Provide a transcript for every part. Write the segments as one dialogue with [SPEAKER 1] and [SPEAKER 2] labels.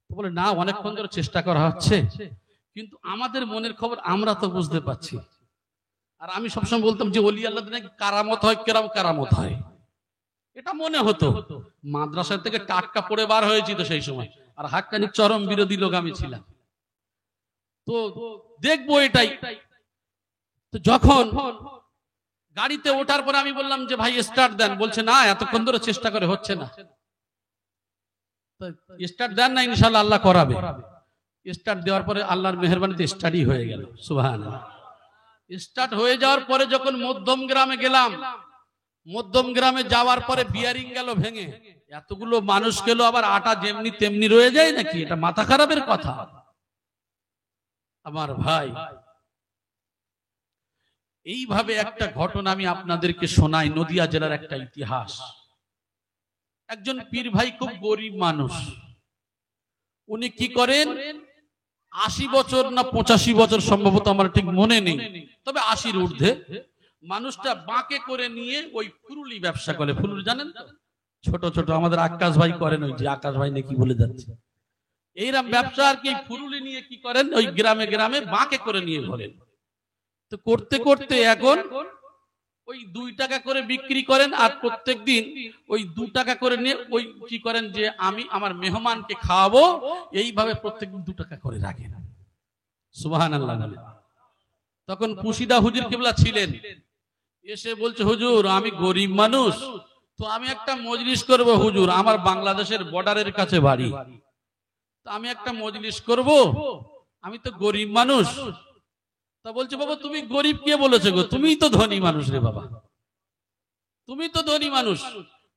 [SPEAKER 1] বলে না, অনেকক্ষণ ধরে চেষ্টা করা হচ্ছে, কিন্তু আমাদের মনের খবর আমরা তো বুঝতে পারছি। আর আমি সবসময় বলতাম যে ওলি আল্লাহ নাকি কারামত হয়, কেরাম কারামত হয়, এটা মনে হতো। মাদ্রাসা থেকে টাটকা পড়ে বার হয়েছি তো সেই সময়, আর হাক্কানি চরম বিরোধী লোক আমি ছিলাম, তো দেখবো এটাই। তো যখন গাড়িতে ওঠার পরে আমি বললাম যে ভাই স্টার্ট দেন, বলছে না এতক্ষণ ধরে চেষ্টা করে হচ্ছে না। স্টার্ট দেন না, ইনশাআল্লাহ আল্লাহ করাবে। স্টার্ট দেওয়ার পরে আল্লাহর মেহেরবানিতে স্টার্টই হয়ে গেল, সুবহানাল্লাহ। স্টার্ট হয়ে যাওয়ার পরে যখন মধ্যম গ্রামে গেলাম, মধ্যম গ্রামে যাওয়ার পরে বিয়ারিং গেল ভেঙে, এতগুলো মানুষ গেল, আবার আটা যেমনি তেমনি রয়ে যায় নাকি? এটা মাথা খারাপের কথা আমার ভাই। এইভাবে একটা ঘটনা আমি আপনাদেরকে শোনাই, নদিয়া জেলার একটা ইতিহাস। একজন পীর ভাই খুব গরিব মানুষ, উনি কি করেন, 80 বছর না 85 বছর সম্ভবত, আমার ঠিক মনে নেই, তবে 80-র ঊর্ধ্বে মানুষটা বাঁকে করে নিয়ে ওই ফুরুলি ব্যবসা করে। ফুরুলি জানেন তো, ছোট ছোট আমাদের আকাশ ভাই করেন, ওই যে আকাশ ভাই নাকি বলে যাচ্ছে, এইরকম ব্যবসা আর কি। ফুরুলি নিয়ে কি করেন, ওই গ্রামে গ্রামে বাঁকে করে নিয়ে ঘোরেন। তো করতে করতে এখন ওই 2 টাকা করে বিক্রি করেন, আর প্রত্যেকদিন ওই 2 টাকা করে নিয়ে ওই কি করেন যে আমি আমার মেহমানকে খাওয়াবো, এইভাবে প্রত্যেকদিন 2 টাকা করে রাখেন। সুবহানাল্লাহ। তখন পুশিদা হুজুর কিবলা ছিলেন, এসে বলছে হুজুর আমি গরিব মানুষ, তো আমি একটা মজলিস করব হুজুর, আমার বাংলাদেশের বর্ডারের কাছে বাড়ি, তো আমি একটা মজলিস করব, আমি তো গরিব মানুষ। তা বলছে বাবা তুমি গরিব কে বলেছো গো, তুমিই তো ধনী মানুষ রে বাবা, তুমি তো ধনী মানুষ।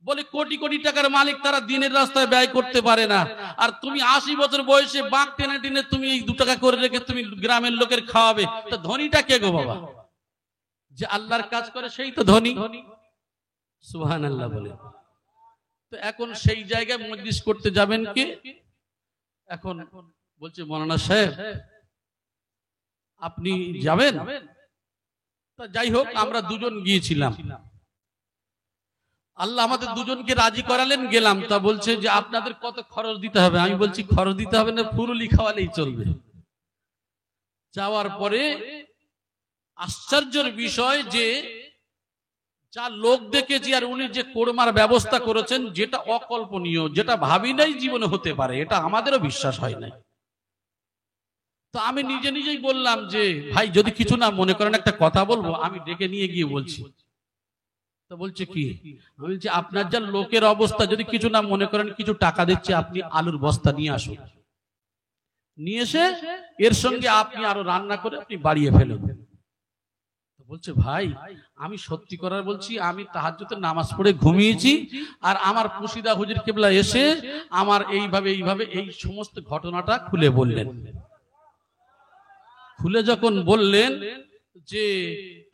[SPEAKER 1] বলে কোটি কোটি টাকার মালিক, তারা দিনের রাস্তায় ব্যয় করতে পারে না, আর তুমি 80 বছর বয়সে বাঁক টেনে টেনে তুমি এই 2 টাকা করে রেখে তুমি গ্রামের লোকের খাওয়াবে, তা ধনীটা কে গো বাবা? যে আল্লাহর কাজ করে সেই তো ধনী। সুবহানাল্লাহ বলে। তো এখন সেই জায়গায় মজলিস করতে যাবেন কে? এখন বলছে মাওলানা সাহেব আপনি যাবেন? তা যাই হোক, আমরা দুজন গিয়েছিলাম, আল্লাহ আমাদের দুজনকে রাজি করালেন, গেলাম। তা বলছে যে আপনাদের কত খরচ দিতে হবে? আমি বলছি খরচ দিতে হবে না, ফুরুলি খাওয়ালেই চলবে। যাওয়ার পরে আশ্চর্যের বিষয় যে যা লোক দেখেছি, আর উনি যে কোরমার ব্যবস্থা করেছেন, যেটা অকল্পনীয়, যেটা ভাবি নাই জীবনে হতে পারে, এটা আমাদেরও বিশ্বাস হয় নাই। তো আমি নিজে নিজেই বললাম যে ভাই যদি কিছু না মনে করেন একটা কথা বলবো। আমি ডেকে নিয়ে গিয়ে বলছি, তো বলছে কি? আমি বলছি আপনার যা লোকের অবস্থা, যদি কিছু না মনে করেন কিছু টাকা দিচ্ছে, আপনি আলুর বস্তা নিয়ে আসুন, নিয়ে এসে এর সঙ্গে আপনি আরো রান্না করে আপনি বাড়িয়ে ফেলুন। বলছে ভাই আমি সত্যি করার বলছি, আমি তাহাজ্জুদের নামাজ পড়ে ঘুমিয়েছি, আর আমার পুশিদা হুজুর কিবলা এসে আমার এইভাবে এইভাবে এই সমস্ত ঘটনাটা খুলে বললেন। খুলে যখন বললেন যে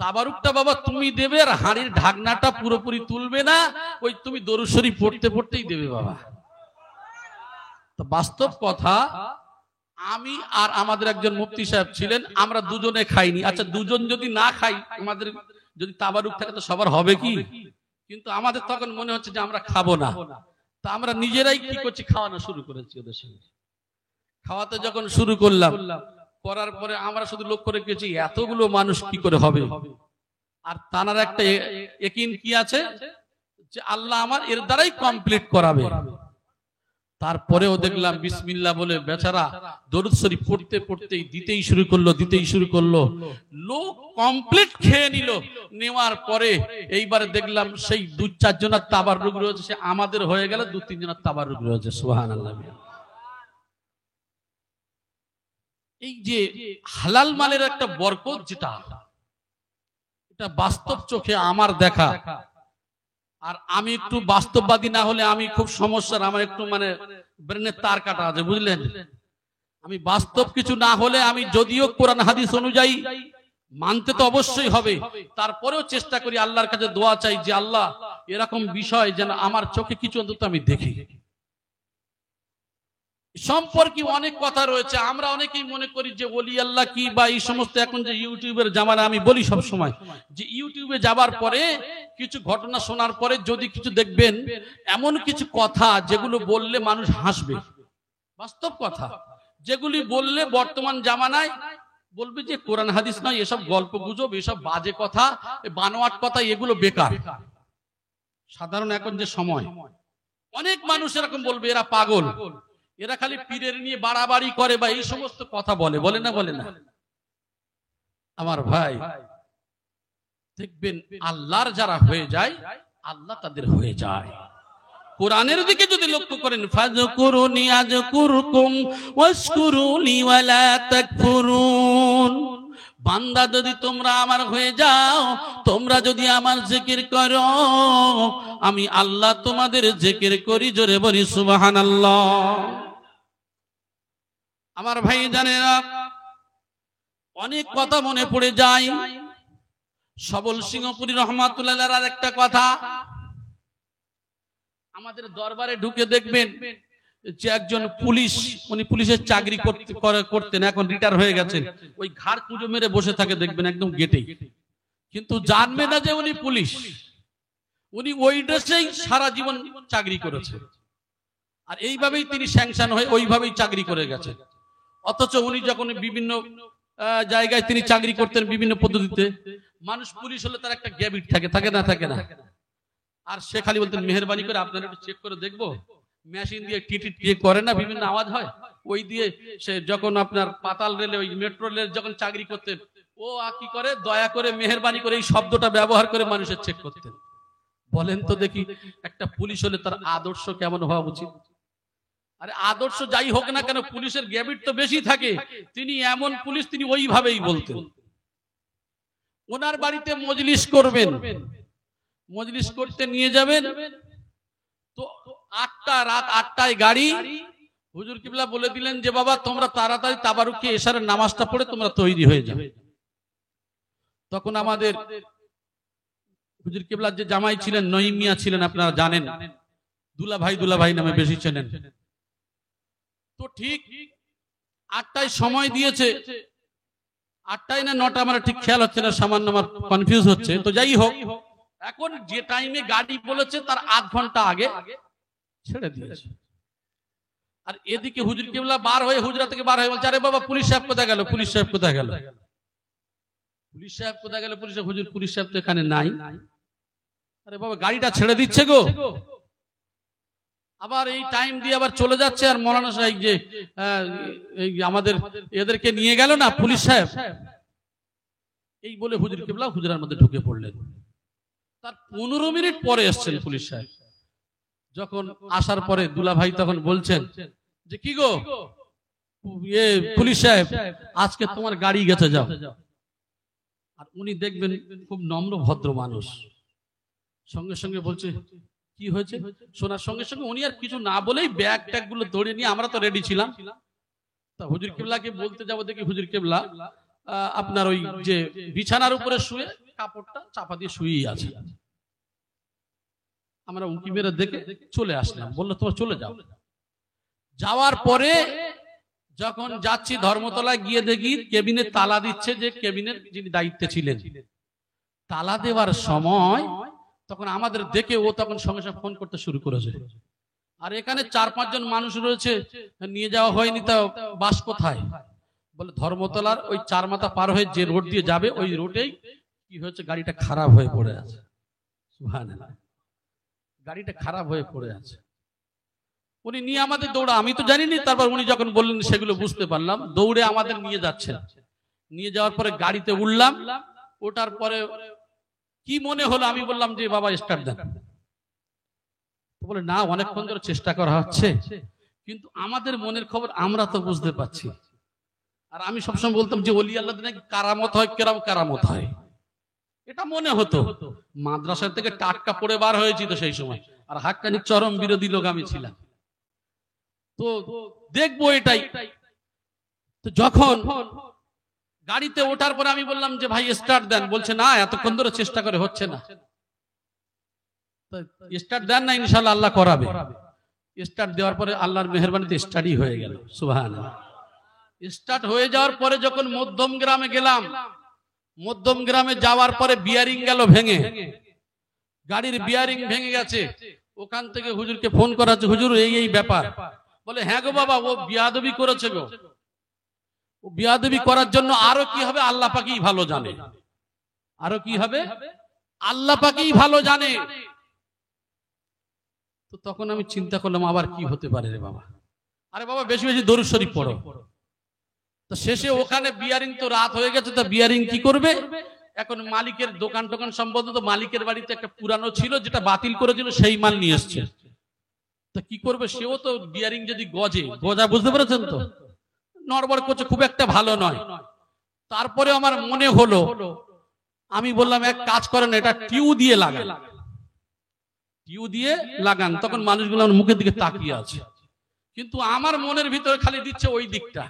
[SPEAKER 1] তাবারুকটা বাবা তুমি দেবে, আর হাঁড়ির ঢাকনাটা পুরোপুরি তুলবে না, ওই তুমি দরুদ শরীফ পড়তে পড়তেই দেবে বাবা। তো বাস্তব কথা, আমি আর আমাদের একজন মুফতি সাহেব ছিলেন, আমরা দুজনে খাইনি। আচ্ছা দুজন যদি না খাই, আমাদের যদি তাবারুক থাকে তো সবার হবে কি? কিন্তু আমাদের তখন মনে হচ্ছে যে আমরা খাবো না, তা আমরা নিজেরাই কি করছি, খাওয়ানো শুরু করেছি ওদের সঙ্গে। খাওয়াতে যখন শুরু করলাম, করার পরে আমরা শুধু লক্ষ্য রেখেছি এতগুলো মানুষ কি করে হবে, আর তানার একটা ইয়াকিন কি আছে যে আল্লাহ আমার এর দ্বারাই কমপ্লিট করাবে। তারপরেও দেখলাম বিসমিল্লাহ বলে বেচারা দরুদ শরীফ পড়তে পড়তেই দিতেই শুরু করলো। লোক কমপ্লিট খেয়ে নিল। নেওয়ার পরে এইবার দেখলাম সেই 2-4 জনের তাবাররুক রয়েছে, সে আমাদের হয়ে গেল 2-3 জনের তাবাররুক রয়েছে। সুবহানাল্লাহ। এই যে হালাল মালের একটা বরকত, যেটা এটা বাস্তব চোখে আমার দেখা, আর আমি একটু বাস্তববাদী না হলে আমি খুব সমস্যার, আমার একটু মানে ব্রেনের তার কাটা আছে বুঝলেন। আমি বাস্তব কিছু না হলে, আমি যদিও কোরআন হাদিস অনুযায়ী মানতে তো অবশ্যই হবে, তারপরেও চেষ্টা করি আল্লাহর কাছে দোয়া চাই যে আল্লাহ এরকম বিষয় যেন আমার চোখে কিছু অন্তত আমি দেখি। সম্পর্কে অনেক কথা রয়েছে, আমরা অনেকেই মনে করি যে ওলি আল্লাহ কি, বা এই সমস্ত এখন যে ইউটিউবের জামানা, আমি বলি সব সময় যে ইউটিউবে যাবার পরে কিছু ঘটনা শোনার পরে যদি কিছু দেখবেন এমন কিছু কথা যেগুলো বললে মানুষ হাসবে, বাস্তব কথা। যেগুলি বললে বর্তমান জামানায় বলবে যে কোরআন হাদিস নয়, এসব গল্প গুজব, এসব বাজে কথা, বানোয়াট কথা, এগুলো বেকার। সাধারণ এখন যে সময়, অনেক মানুষ এরকম বলবে এরা পাগল, এরা খালি পীরের নিয়ে বাড়াবাড়ি করে বা এই সমস্ত কথা বলে, বলে না বলে না? আমার ভাই দেখবেন আল্লাহর যারা হয়ে যায় আল্লাহ তাদের হয়ে যায়। কোরআনের দিকে যদি লক্ষ্য করেন, ফাযকুরুনি আযকুরকুম ওয়াশকুরুলি ওয়ালা তাকফুরুন, বান্দা যদি তোমরা আমার হয়ে যাও, তোমরা যদি আমার জিকির করো, আমি আল্লাহ তোমাদের জিকির করি। জোরে বলি সুবহানাল্লাহ। আমার ভাই জানেরা, অনেক কথা মনে পড়ে যায়। সবল সিংহপুরী রহমাতুল্লাহ আর একটা কথা, আমাদের দরবারে ঢুকে দেখবেন যে একজন পুলিশ, উনি পুলিশের চাকরি করতেন, এখন রিটায়ার হয়ে গেছেন, ওই ঘাড় কুঁজো মেরে বসে থাকে দেখবেন একদম গেটেই, কিন্তু জানবে না যে উনি পুলিশ। উনি ওই ড্রেসেই সারা জীবন চাকরি করেছে, আর এইভাবেই তিনি স্যাংশন হয়ে ওইভাবেই চাকরি করে গেছে। অথচ উনি যখন বিভিন্ন জায়গায় তিনি চাকরি করতেন বিভিন্ন পদ্ধতিতে, মানুষ পুলিশ হলে তার একটা গ্যাবিট থাকে, থাকে না থাকে না, আর সে খালি বলতেন মেহেরবানি করে আপনারা একটু চেক করে দেখবো। মেশিন দিয়ে টিটি করে না, বিভিন্ন আওয়াজ হয়, ওই দিয়ে সে যখন আপনার পাতাল রেলে, ওই মেট্রো রেলে যখন চাকরি করতেন, ও কি করে, দয়া করে মেহেরবানি করে এই শব্দটা ব্যবহার করে মানুষের চেক করতেন। বলেন তো দেখি, একটা পুলিশ হলে তার আদর্শ কেমন হওয়া উচিত? আরে আদর্শ যাই হোক না কেন, পুলিশের গ্যাবিট তো বেশি থাকে। তিনি এমন পুলিশ, তিনি ওইভাবেই বলতেন। ওনার বাড়িতে মজলিস করবেন, মজলিস করতে নিয়ে যাবেন তো রাত 8টায় গাড়ি। হুজুর কিবলা বলে দিলেন যে বাবা তোমরা তাড়াতাড়ি তাবারুকে এশারের নামাজটা পড়ে তোমরা তৈরি হয়ে যাবে। তখন আমাদের হুজুর কিবলার যে জামাই ছিলেন, নঈম মিয়া ছিলেন, আপনারা জানেন, দুলাভাই নামে বেশি চেনেন। তো ঠিক 8টায় সময় দিয়েছে, 8টায় না 9টা আমার ঠিক খেয়াল হচ্ছে না, সামান্য আমার কনফিউজ হচ্ছে। তো যাই হোক, এখন যে টাইমে গাড়ি বলেছে তার আধ ঘন্টা আগে ছেড়ে দিয়েছে। আর এদিকে হুজুর কিবলা বার হয়ে, হুজরা থেকে বার হয়ে বলছে, আরে বাবা পুলিশ সাহেব কোথায় গেল, পুলিশ সাহেব কোথায় গেল, পুলিশ সাহেব কোথায় গেল, হুজুর পুলিশ সাহেব তো এখানে নাই। আরে বাবা গাড়িটা ছেড়ে দিচ্ছে গো। আবার এই টাইম দিয়ে আবার চলে যাচ্ছে, আর মৌলানা সাহেব যে আমাদের এদেরকে নিয়ে গেল না পুলিশ সাহেব, এই বলে হুজুর কিবলা হুজরার মধ্যে ঢুকে পড়লেন। তার 15 মিনিট পরে এসছেন পুলিশ সাহেব। যখন আসার পরে দুলাভাই তখন বলছেন যে কি গো পুলিশ সাহেব, আজকে তোমার গাড়ি গেছে, যাও। আর উনি দেখবেন খুব নম্র ভদ্র মানুষ, সঙ্গে সঙ্গে বলছে কি হয়েছে। শোনার সঙ্গে সঙ্গে উনি আর কিছু না বলেই ব্যাগ ট্যাগ গুলো ধরে নিয়ে, আমরা তো রেডি ছিলাম, তা হুজুর কিবলাকে বলতে যাবো, দেখি হুজুর কিবলা আপনার ওই যে বিছানার উপরে শুয়ে কাপড়টা চাপা দিয়ে শুয়েই আছে। আমরা উঁকি মেরে দেখে চলে আসলাম, বললো তোমরা চলে যাও। যাওয়ার পরে যখন যাচ্ছি ধর্মতলায়, গিয়ে দেখি কেবিনে তালা দিচ্ছে, যে কেবিনের যিনি দায়িত্বে ছিলেন। তালা দেওয়ার সময় তখন আমাদের দেখে ও তখন সঙ্গে সঙ্গে ফোন করতে শুরু করেছে, আর এখানে 4-5 জন মানুষ রয়েছে, নিয়ে যাওয়া হয়নি, তা বাস কোথায়? বলে ধর্মতলার ওই 4 মাথা পার হয়ে যে রোড দিয়ে যাবে ওই রোডেই কি হয়েছে, গাড়িটা খারাপ হয়ে পড়ে আছে। সুবহানাল্লাহ, গাড়িটা খারাপ হয়ে পড়ে আছে। উনি নিয়ে আমাদের দৌড়া, আমি তো জানিনি, তারপর উনি যখন বললেন সেগুলো বুঝতে পারলাম, দৌড়ে আমাদের নিয়ে যাচ্ছেন। নিয়ে যাওয়ার পরে গাড়িতে উঠলাম, ওঠার পরে কি মনে হলো, আমি বললাম যে বাবা স্টার্ট দেন। বলে না, অনেকক্ষণ ধরে চেষ্টা করা হচ্ছে, কিন্তু আমাদের মনের খবর আমরা তো বুঝতে পারছি। আর আমি সবসময় বলতাম যে ওলি আল্লাহ নাকি কারামত হয়, কেরাম কারামত হয়, এটা মনে হতো। মাদ্রাসা থেকে টাটকা পড়ে বার হয়েছি তো সেই সময়, আর হাক্কানি চরম বিরোধী লোক আমি ছিলাম, তো দেখবো এটাই। তো যখন গাড়িতে ওঠার পরে আমি বললাম যে ভাই স্টার্ট দেন, বলছে না এতক্ষণ ধরে চেষ্টা করে হচ্ছে না। স্টার্ট দেন না, ইনশাআল্লাহ আল্লাহ করাবে। স্টার্ট দেওয়ার পরে আল্লাহর মেহেরবানিতে স্টার্টই হয়ে গেল। সুবহানাল্লাহ। স্টার্ট হয়ে যাওয়ার পরে যখন মধ্যম গ্রামে গেলাম, মধ্যম গ্রামে যাওয়ার পরে বিয়ারিং গেল ভেঙে, গাড়ির বিয়ারিং ভেঙে গেছে। ওখান থেকে হুজুরকে ফোন করা হচ্ছে, হুজুর এই এই ব্যাপার। বলে হ্যাঁ গো বাবা, ও বিয়াদবি করেছে গো, ও বিয়াদবি করার জন্য আরো কি হবে আল্লাহ পাকই ভালো জানে, আরো কি হবে আল্লাহ পাকই ভালো জানে। তো তখন আমি চিন্তা করলাম আবার কি হতে পারে রে বাবা, আরে বাবা বেশি বেশি দরুদ শরীফ পড়ো। তো শেষে ওখানে বিয়ারিং তো রাত হয়ে গেছে, তো বিয়ারিং কি করবে, এখন মালিকের দোকান টোকান সম্বন্ধে, তো মালিকের বাড়িতে একটা পুরানো ছিল যেটা বাতিল করেছিল, সেই মাল নিয়ে এসছে। তো কি করবে, সেও তো বিয়ারিং যদি গজা বুঝতে পেরেছেন তো, নড়বড় করছে, খুব একটা ভালো নয়। তারপরে আমার মনে হলো, আমি বললাম এক কাজ করেন, এটা টিউ দিয়ে লাগান, টিউ দিয়ে লাগান। তখন মানুষগুলো আমার মুখের দিকে তাকিয়ে আছে, কিন্তু আমার মনের ভিতরে খালি দিচ্ছে ওই দিকটা।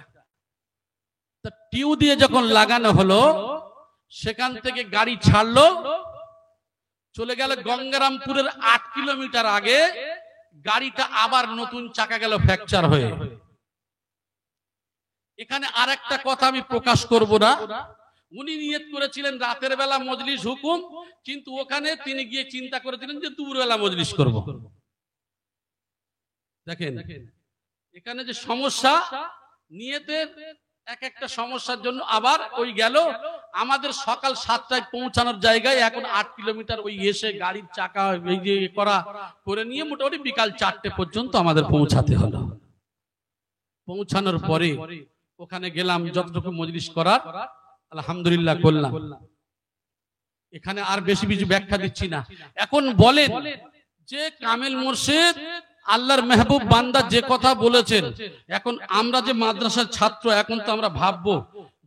[SPEAKER 1] তা টিউ দিয়ে যখন লাগানো হলো, সেখান থেকে গাড়ি ছাড়লো, চলে গেল গঙ্গারামপুরের 8 কিলোমিটার আগে। গাড়িটা আবার নতুন চাকা গেল ফ্র্যাকচার হয়ে। এখানে আর একটা কথা আমি প্রকাশ করব না, উনি নিয়ত করেছিলেন রাতের বেলা মজলিস হুকুম, কিন্তু ওখানে তিনি গিয়ে চিন্তা করেছিলেন যে দুপুরবেলা মজলিস করব। দেখেন এখানে যে সমস্যা, নিয়তের এক একটা সমস্যার জন্য আবার ওই গেল। আমাদের সকাল 7টায় পৌঁছানোর জায়গায় এখন 8 কিলোমিটার ওই এসে গাড়ির চাকা এই যে করে নিয়ে মোটামুটি বিকাল 4টে পর্যন্ত আমাদের পৌঁছাতে হলো। পৌঁছানোর পরে ওখানে গেলাম, যতটুকু মজলিস করার আলহামদুলিল্লাহ করলাম। এখানে আর বেশি বেশি ব্যাখ্যা দিচ্ছি না। এখন বলেন যে কামেল মুর্শিদ আল্লাহর মেহবুব বান্দা যে কথা বলেছেন, এখন আমরা যে মাদ্রাসার ছাত্র, এখন তো আমরা ভাববো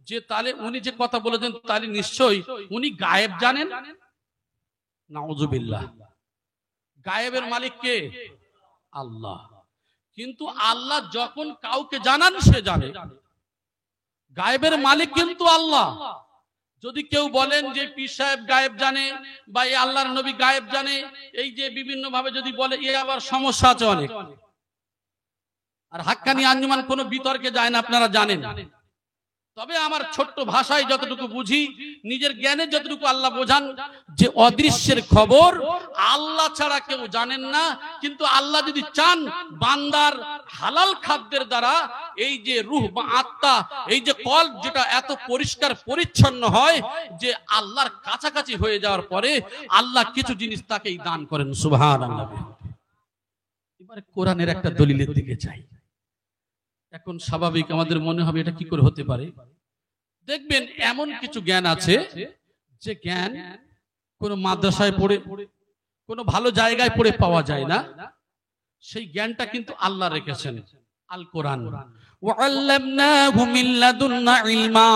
[SPEAKER 1] যে তাহলে উনি যে কথা বলেছেন তাহলে নিশ্চয়ই উনি গায়েব জানেন। নাউজুবিল্লাহ, গায়েবের মালিক কে? আল্লাহ। কিন্তু আল্লাহ যখন কাউকে জানান সে জানে, গায়েবের মালিক কিন্তু আল্লাহ। যদি কেউ বলেন যে পীর সাহেব গায়েব জানে বা এই আল্লাহর নবী গায়েব জানে, এই যে বিভিন্ন ভাবে যদি বলে, এ আবার সমস্যা আছে অনেক। আর হাক্কানি আঞ্জুমান কোনো বিতর্কে যায় না, আপনারা জানেন। তবে আমার ছোট্ট ভাষায় যতটুকু বুঝি, নিজের জ্ঞানে যতটুকু আল্লাহ বোঝান, যে অদৃশ্যের খবর আল্লাহ ছাড়া কেউ জানেন না। কিন্তু আল্লাহ যদি চান, বান্দার হালাল খাদ্যের দ্বারা এই যে রূহ বা আত্মা, এই যে কলব যেটা এত পরিষ্কার পরিচ্ছন্ন হয় যে আল্লাহর কাছাকাছি হয়ে যাওয়ার পরে আল্লাহ কিছু জিনিস তাকেই দান করেন। সুবহানাল্লাহ। এবারে কোরআনের একটা দলিলের দিকে যাই। এখন স্বাভাবিক আমাদের মনে হবে এটা কি করে হতে পারে। দেখবেন এমন কিছু জ্ঞান আছে যে জ্ঞান কোন মাদ্রাসায় পড়ে, কোন ভালো জায়গায় পড়ে পাওয়া যায় না। সেই জ্ঞানটা কিন্তু আল্লাহ রেখেছেন আল কোরআন। ওয়াল্লামনাহু মিন লাদুন্না ইলমা।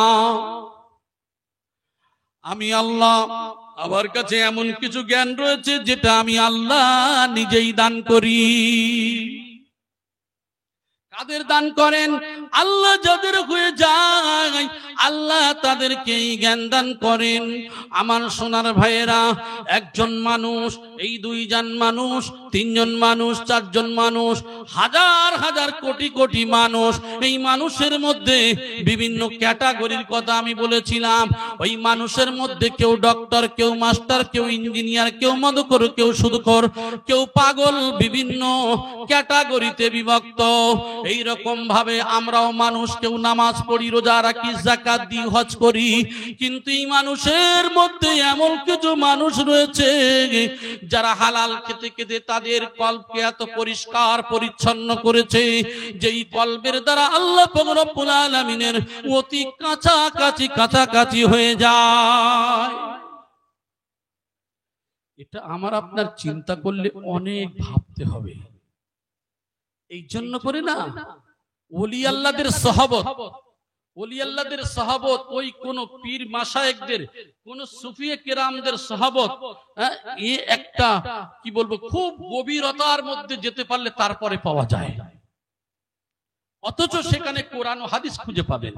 [SPEAKER 1] আমি আল্লাহ, আমার কাছে এমন কিছু জ্ঞান রয়েছে যেটা আমি আল্লাহ নিজেই দান করি। কাদের দান করেন? আল্লাহ যাদের হয়ে যায় আল্লাহ তাদেরকে জ্ঞান দান করেন। আমার সোনার ভাইয়েরা, একজন মানুষ, এই 2 জন মানুষ, 3 জন মানুষ, 4 জন মানুষ, হাজার হাজার কোটি কোটি মানুষ, এই মানুষের মধ্যে বিভিন্ন ক্যাটাগরির কথা আমি বলেছিলাম। ওই মানুষের মধ্যে কেউ ডক্টর, কেউ মাস্টার, কেউ ইঞ্জিনিয়ার, কেউ মদখোর, কেউ সুদখোর, কেউ পাগল, বিভিন্ন ক্যাটাগরিতে বিভক্ত। এই রকম ভাবে আমরাও মানুষ, কেউ নামাজ পড়ি, রোজা রাখি, যাকাত দিই, হজ করি। কিন্তু এই মানুষের মধ্যে এমন কিছু মানুষ রয়েছে যারা হালাল খেতে খেতে তাদের কলবকে এত পরিষ্কার পরিচ্ছন্ন করেছে যে এই কলবের দ্বারা আল্লাহ পাক রব্বুল আলামিনের অতি কাছাকাছি হয়ে যায়। এটা আমার আপনার চিন্তা করলে অনেক ভাবতে হবে। এই জন্য করে না, ওলি আল্লাহদের সহবত, ওলি আল্লাহদের সহবত, ওই কোন পীর মাশায়েখদের, কোন সুফিয়ে কেরামদের সহবত, এই একটা কি বলবো, খুব গভীরতার মধ্যে যেতে পারলে তারপরে পাওয়া যায়। অথচ সেখানে কোরআন ও হাদিস খুঁজে পাবেন।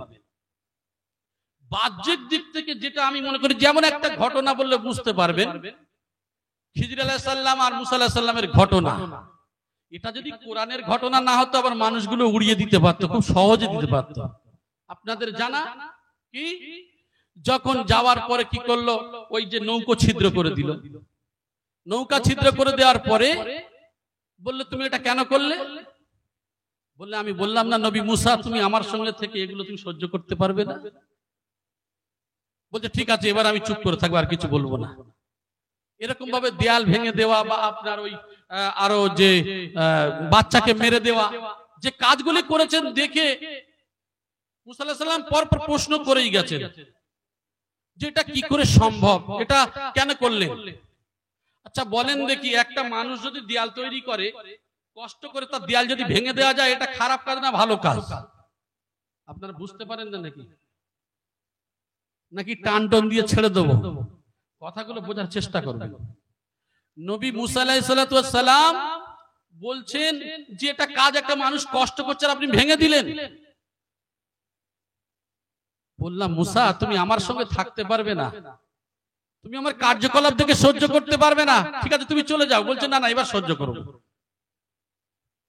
[SPEAKER 1] বাহ্যিক দিক থেকে যেটা আমি মনে করি, যেমন একটা ঘটনা বললে বুঝতে পারবেন, খিজির আলাইহিস সালাম আর মুসা আলাইহিস সালামের ঘটনা। এটা যদি কোরআনের ঘটনা না হতো, আবার মানুষগুলো উড়িয়ে দিতে পারতো, খুব সহজে দিতে পারতো। আপনাদের জানা কি, যখন যাওয়ার পরে কি করলো, ওই যে নৌকো ছিদ্র করে দিল। নৌকা ছিদ্র করে দেওয়ার পরে বললো, তুমি এটা কেন করলে? বললে আমি বললাম না নবী মুসা তুমি আমার সঙ্গে থেকে এগুলো তুমি সহ্য করতে পারবে না? বলছে ঠিক আছে, এবার আমি চুপ করে থাকবো, আর কিছু বলবো না। এরকম ভাবে দেয়াল ভেঙে দেওয়া বা আপনার ওই আরো যে বাচ্চাকে মেরে দেওয়া, যে কাজগুলি করেছেন দেখে মুসা আলাইহিস সালাম পরপর প্রশ্ন করেই গেছেন যে এটা কি করে সম্ভব, এটা কেন করলেন? আচ্ছা বলেন দেখি, একটা মানুষ যদি দেয়াল তৈরি করে, কষ্ট করে তার দেয়াল যদি ভেঙে দেওয়া যায়, এটা খারাপ কাজ না ভালো কাজ? আপনারা বুঝতে পারেন না নাকি? নাকি টান টন দিয়ে ছেড়ে দেবো? কথাগুলো বোঝার চেষ্টা করবেন। নবী মুসা আলাইহিস সালাম বলছেন যে এটা কাজ একটা মানুষ কষ্ট করছে আর আপনি ভেঙে দিলেন। বললাম মুসা তুমি আমার সঙ্গে থাকতে পারবে না, তুমি আমার কার্যকলাপ থেকে সহ্য করতে পারবে না, ঠিক আছে তুমি চলে যাও। বলছে না না এবার সহ্য করব।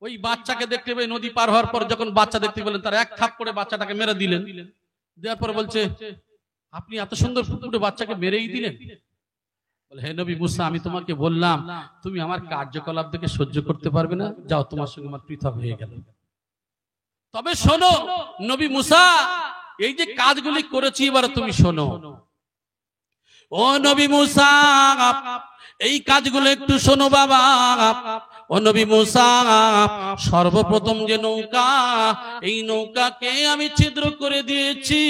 [SPEAKER 1] ওই বাচ্চাকে দেখতে পেয়ে নদী পার হওয়ার পর যখন বাচ্চা দেখতে পেলেন, তার এক থাপ্পড়ে বাচ্চাটাকে মেরে দিলেন। দেওয়ার পর বলছে আপনি এত সুন্দর ফুটফুটে বাচ্চাকে মেরেই দিলেন? বলে হে নবী মুসা আমি তোমাকে বললাম তুমি আমার কার্যকলাপ থেকে সহ্য করতে পারবে না, যাও তোমার সঙ্গে আমার পৃথক হয়ে গেল। তবে শোনো নবী মুসা, এই যে কাজগুলি করেছি এবার তুমি শোনো। ও নবী মুসা এই কাজগুলো একটু শোনো বাবা। ও নবী মুসা সর্বপ্রথম যে নৌকা, এই নৌকাকে আমি ছিদ্র করে দিয়েছি।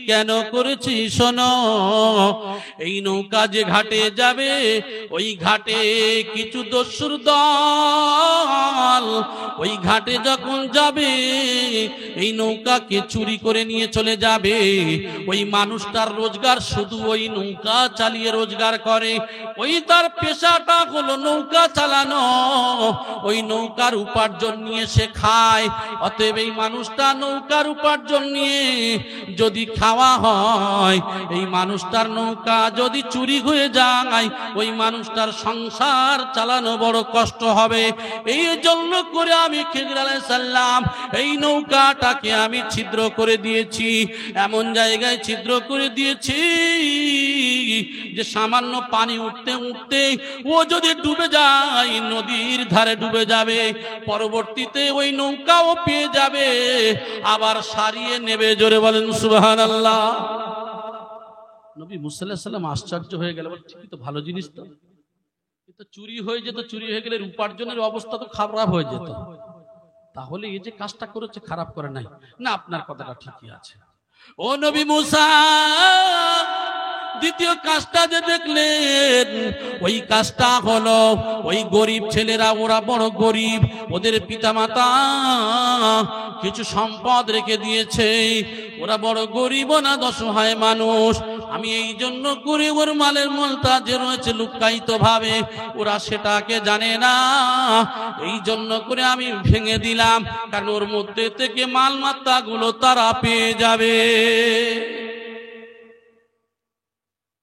[SPEAKER 1] কেন করেছি শোনো। এই নৌকা যে ঘাটে যাবে, ওই ঘাটে কিছু দস্যুর দল ওই ঘাটে যখন যাবে এই নৌকাকে চুরি করে নিয়ে চলে যাবে। ওই মানুষটার রোজগার শুধু ওই নৌকা চালিয়ে রোজগার করে, ওই তার পেশাটা হলো নৌকা চালানো, ওই নৌকার উপার্জন নিয়ে সে খায়। অতএব এই মানুষটা নৌকার উপার্জন নিয়ে যদি খাওয়া হয়, এই মানুষটার নৌকা যদি চুরি হয়ে যায়, ওই মানুষটার সংসার চালানো বড় কষ্ট হবে। এই জন্য করে আমি খিজির আলাইহিস সালাম এই নৌকাটাকে আমি ছিদ্র করে দিয়েছি, এমন জায়গায় ছিদ্র করে দিয়েছি যে সামান্য পানি উঠতে উঠতে ও যদি ডুবে যায়, নদীর ধারে ডুবে যাবে, পরবর্তীতে ওই নৌকাও পেয়ে যাবে, আবার সারিয়ে নেবে। জোরে বলেন সুবহানাল্লাহ। নবী মুসা আলাইহিস সালাম আশ্চর্য হয়ে গেল, ঠিকই তো, ভালো জিনিস তো, কিন্তু চুরি হয়ে যেত, চুরি হয়ে গেলে উপার্জনের অবস্থা তো খারাপ হয়ে যেত। তাহলে এই যে কাজটা করেছে খারাপ করে নাই না, আপনার কথাটা ঠিকই আছে। ও নবী মুসা দ্বিতীয় কাজটা যে দেখলেন, ওই কাজটা হলো ওই গরিব ছেলেরা, ওরা বড় গরিব, ওদের পিতামাতা কিছু সম্পদ রেখে দিয়েছে, ওরা বড় গরিব না অসহায় মানুষ। আমি এই জন্য করে ওর মালের মলটা যে রয়েছে লুকায়িত ভাবে, ওরা সেটাকে জানে না, এই জন্য করে আমি ভেঙে দিলাম, কারণ ওর মধ্যে থেকে মালমাত্তা গুলো তারা পেয়ে যাবে।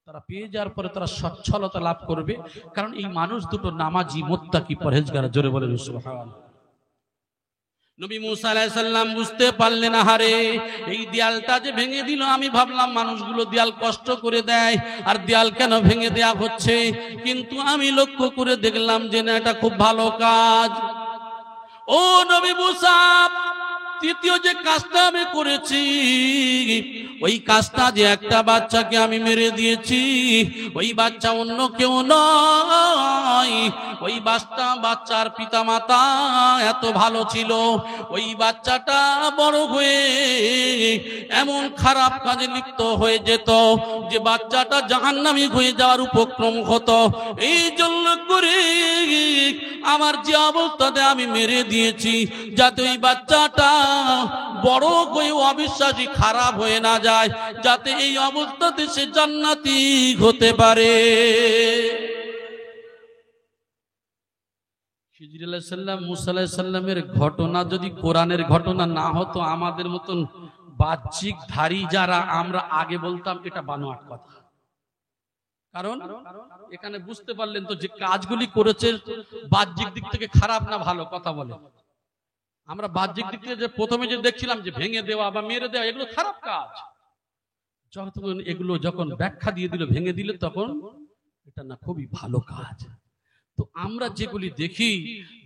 [SPEAKER 1] তারা পেয়ে যাওয়ার পরে তারা সচ্ছলতা লাভ করবে, কারণ এই মানুষ দুটো নামাজি, মুত্তাকি, পরহেজগার। জোরে বলেন সুবহানাল্লাহ। নবী মুসা আলাইহিস সালাম বুঝতে পারলেন, আহারে এই দেয়ালটা যে ভেঙে দিল, আমি ভাবলাম মানুষগুলো দেয়াল কষ্ট করে দেয়, আর দেয়াল কেন ভেঙে দেয়া হচ্ছে, কিন্তু আমি লক্ষ্য করে দেখলাম যে না, এটা খুব ভালো কাজ। ও নবী মুসা তৃতীয় যে কাজটা আমি করেছি, ওই কাজটা যে একটা বাচ্চাকে আমি মেরে দিয়েছি, ওই বাচ্চা অন্য কেউ নয়, ওই বাচ্চার পিতা মাতা এত ভালো ছিল, ওই বাচ্চাটা বড় হয়ে এমন খারাপ কাজে লিপ্ত হয়ে যেত যে বাচ্চাটা জাহান্নামী হয়ে যাওয়ার উপক্রম হতো। এই জন্য করে আমার যে অবস্থাতে আমি মেরে দিয়েছি, যাতে ওই বাচ্চাটা বড় হয়ে অবিশ্বাসী খারাপ হয়ে না যায়, যাতে এই অবস্থাতে সে জান্নাতি হতে পারে। খিজির আলাইহিস সালাম, মুসা আলাইহিস সালামের ঘটনা যদি কোরআনের ঘটনা না হতো, আমাদের মতন বাহ্যিক ধারী যারা আমরা আগে বলতাম এটা বানোয়াট কথা। কারণ এখানে বুঝতে পারলেন তো যে কাজগুলি করেছে বাহ্যিক দিক থেকে খারাপ না ভালো, কথা বলে। আমরা বাহ্যিক দিক থেকে যে প্রথমে যে দেখছিলাম যে ভেঙে দেওয়া বা মেরে দেওয়া, এগুলো খারাপ কাজ। যখন এগুলো যখন ব্যাখ্যা দিয়ে দিল, ভেঙে দিলে, তখন এটা না খুবই ভালো কাজ। তো আমরা যেগুলি দেখি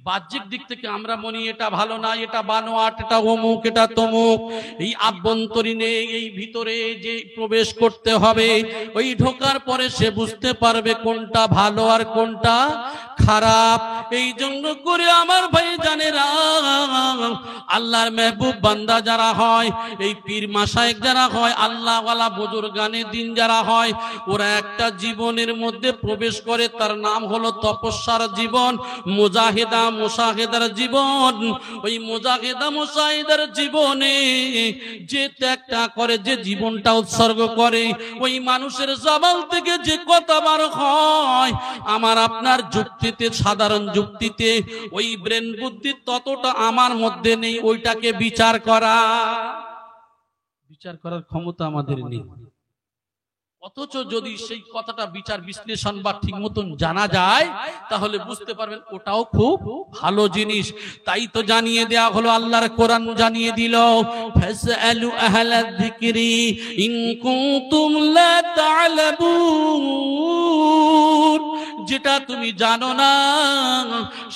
[SPEAKER 1] বাহ্যিক দিক থেকে আমরা মনে এটা ভালো না, এটা বানোয়াট, এটা অমুক, এটা তমুক। এই আভ্যন্তরীণে এই ভিতরে যে প্রবেশ করতে হবে, ওই ঢোকার পরে সে বুঝতে পারবে কোনটা ভালো আর কোনটা খারাপ। এই জন্য করে আমার ভাই জানেরা, আল্লাহর মেহবুব বান্দা যারা হয়, এই পীর মাশায়েখ যারা হয়, আল্লাহ ওয়ালা বুজুর্গানে দিন যারা হয়, ওরা একটা জীবনের মধ্যে প্রবেশ করে, তার নাম হলো তপস্যার জীবন, মুজাহিদা মুশাহিদার জীবন। ওই মুজাহিদা মুশাহিদার জীবনে যে ত্যাগটা করে, যে জীবনটা উৎসর্গ করে, ওই মানুষের জবান থেকে যে কথা বার হয়, আমার আপনার যুক্তিতে, সাধারণ যুক্তিতে, ওই ব্রেন বুদ্ধি ততটা আমার মধ্যে নেই ওইটাকে বিচার করার ক্ষমতা আমাদের নেই। অথচ যদি সেই কথাটা বিচার বিশ্লেষণ বা ঠিক মতন জানা যায়, তাহলে বুঝতে পারবেন ওটাও খুব ভালো জিনিস। তাই তো জানিয়ে দেয়া হলো, আল্লাহর কোরআন জানিয়ে দিল, ফাসআলু আহলায যিকরি ইন কুনতুম লা তা'লামুন। যেটা তুমি জানো না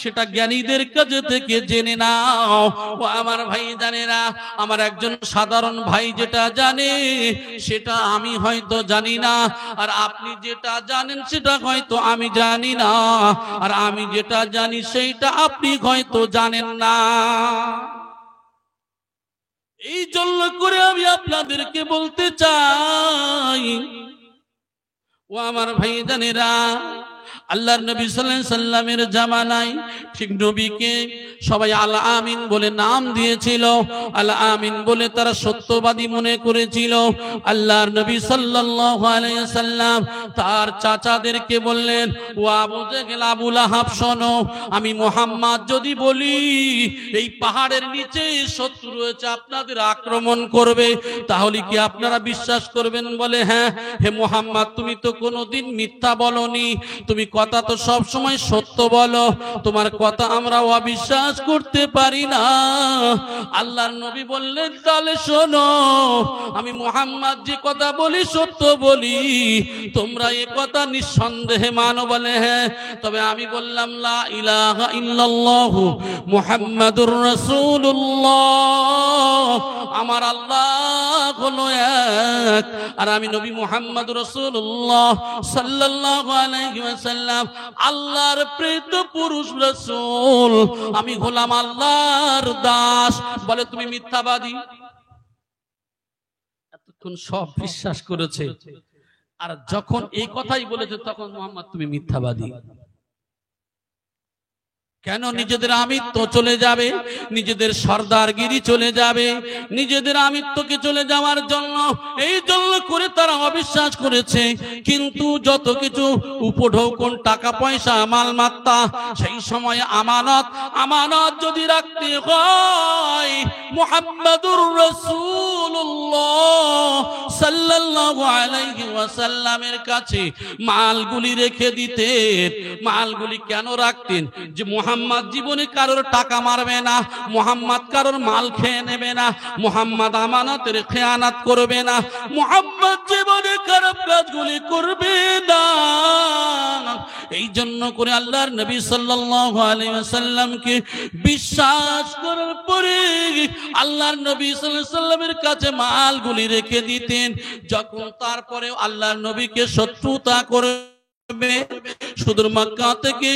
[SPEAKER 1] সেটা জ্ঞানীদের কাছ থেকে জেনে নাও। ও আমার ভাই জানেরা, আমার একজন সাধারণ ভাই যেটা জানে সেটা আমি হয়তো জানি না, আর আপনি যেটা জানেন সেটা হয়তো আমি জানি না, আর আমি যেটা জানি সেইটা আপনি হয়তো জানেন না। এই জন্য করে আমি আপনাদেরকে বলতে চাই, ও আমার ভাই জানেরা, আল্লাহর নবী সাল্লাল্লাহু আলাইহি সাল্লামের জামানায় ঠিক নবীকে সবাই আল আমিন বলে নাম দিয়েছিল। আল আমিন বলে তারা সত্যবাদী মনে করেছিল। আল্লাহর নবী সাল্লাল্লাহু আলাইহি সাল্লাম তার চাচাদেরকে বললেন, ও আবু জেহেল, আবু লাহাব, শোনো, আমি মুহাম্মদ যদি বলি এই পাহাড়ের নিচে শত্রু রয়েছে, আপনাদের আক্রমণ করবে, তাহলে কি আপনারা বিশ্বাস করবেন? বলে, হ্যাঁ হে মুহাম্মদ, তুমি তো কোনোদিন মিথ্যা বলনি, তুমি কথা তো সব সময় সত্য বলো, তোমার কথা আমরা অবিশ্বাস করতে পারি না। আল্লাহর নবী বললেন, তাহলে শোনো, আমি মুহাম্মদ যে কথা বলি সত্য বলি, তোমরা এ কথা নিঃসন্দেহে মানো? বলে, হ্যাঁ। তবে আমি বললাম, লা ইলাহা ইল্লাল্লাহু মুহাম্মাদুর রাসূলুল্লাহ, আমার আল্লাহ হলো এক, আর আমি নবী মুহাম্মদ রাসূলুল্লাহ সাল্লাল্লাহু আলাইহি ওয়াসাল্লাম আল্লাহর প্রেরিত পুরুষ রাসূল, আমি হলাম আল্লাহর দাস। বলে, তুমি মিথ্যাবাদী। এতক্ষণ সব বিশ্বাস করেছে, আর যখন এই কথাই বলেছে তখন মুহাম্মদ তুমি মিথ্যাবাদী। কেন? নিজেদের আমিত্ব চলে যাবে, নিজেদের সর্দারগিরি চলে যাবে, নিজেদের আমিত্বকে চলে যাওয়ার জন্য এই জন্য করে তারা অবিশ্বাস করেছে। কিন্তু যত কিছু উপঢৌকন, টাকা পয়সা, মালমাত্তা, সেই সময় আমানত যদি রাখতে হয়, মুহাম্মাদুর রাসূলুল্লাহ সাল্লাল্লাহু আলাইহি ওয়াসাল্লামের কাছে মালগুলি রেখে দিতেন। মালগুলি কেন রাখতেন? যে মুহাম্মদ জীবনে কারোর টাকা মারবে না, মুহাম্মদ কারোর মাল খেয়ে নেবে না, মুহাম্মদ আমানতের খেয়ানত করবে না, মুহাম্মদ জীবনে খারাপ কাজগুলি করবে না। এই জন্য করে আল্লাহর নবী সাল্লাল্লাহু আলাইহি ওয়াসাল্লামকে বিশ্বাস করার পরে আল্লাহর নবী সাল্লাল্লাহু আলাইহি ওয়াসাল্লামের কাছে মালগুলি রেখে দিতেন। যখন তারপরে আল্লাহর নবীকে শত্রুতা করে সুদূর মক্কা থেকে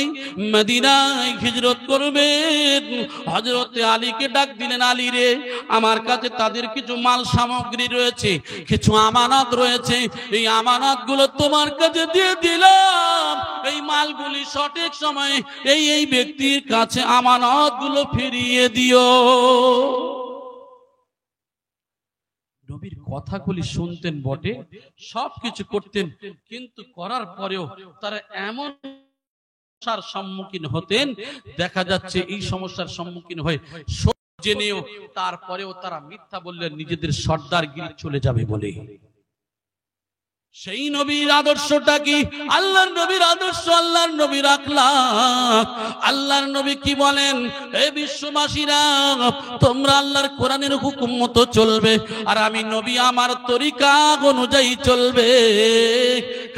[SPEAKER 1] মদিনায় হিজরত করবেন, হযরত আলীকে ডাক দিলেন, আলী রে, আমার কাছে তাদের কিছু মাল সামগ্রী রয়েছে, কিছু আমানত রয়েছে, এই আমানতগুলো তোমার কাছে দিয়ে দিলাম, এই মালগুলি সঠিক সময়ে এই ব্যক্তির কাছে আমানতগুলো ফিরিয়ে দিও। নবীর কথাগুলি শুনতেন বটে, সবকিছু করতেন, কিন্তু করার পরেও তারা এমন সমস্যার সম্মুখীন হতেন, দেখা যাচ্ছে এই সমস্যার সম্মুখীন হয়ে জেনেও তারপরেও তারা মিথ্যা বললেন নিজেদের সর্দারগিরি চলে যাবে বলে। সেই নবীর আদর্শটা কি? আল্লাহর নবীর আদর্শ, আল্লাহর নবীর আখলাক। আল্লাহর নবী কি বলেন? হে বিশ্ববাসীরা, তোমরা আল্লাহর কোরআনের হুকুম মতো চলবে, আর আমি নবী আমার তরিকা অনুযায়ী চলবে।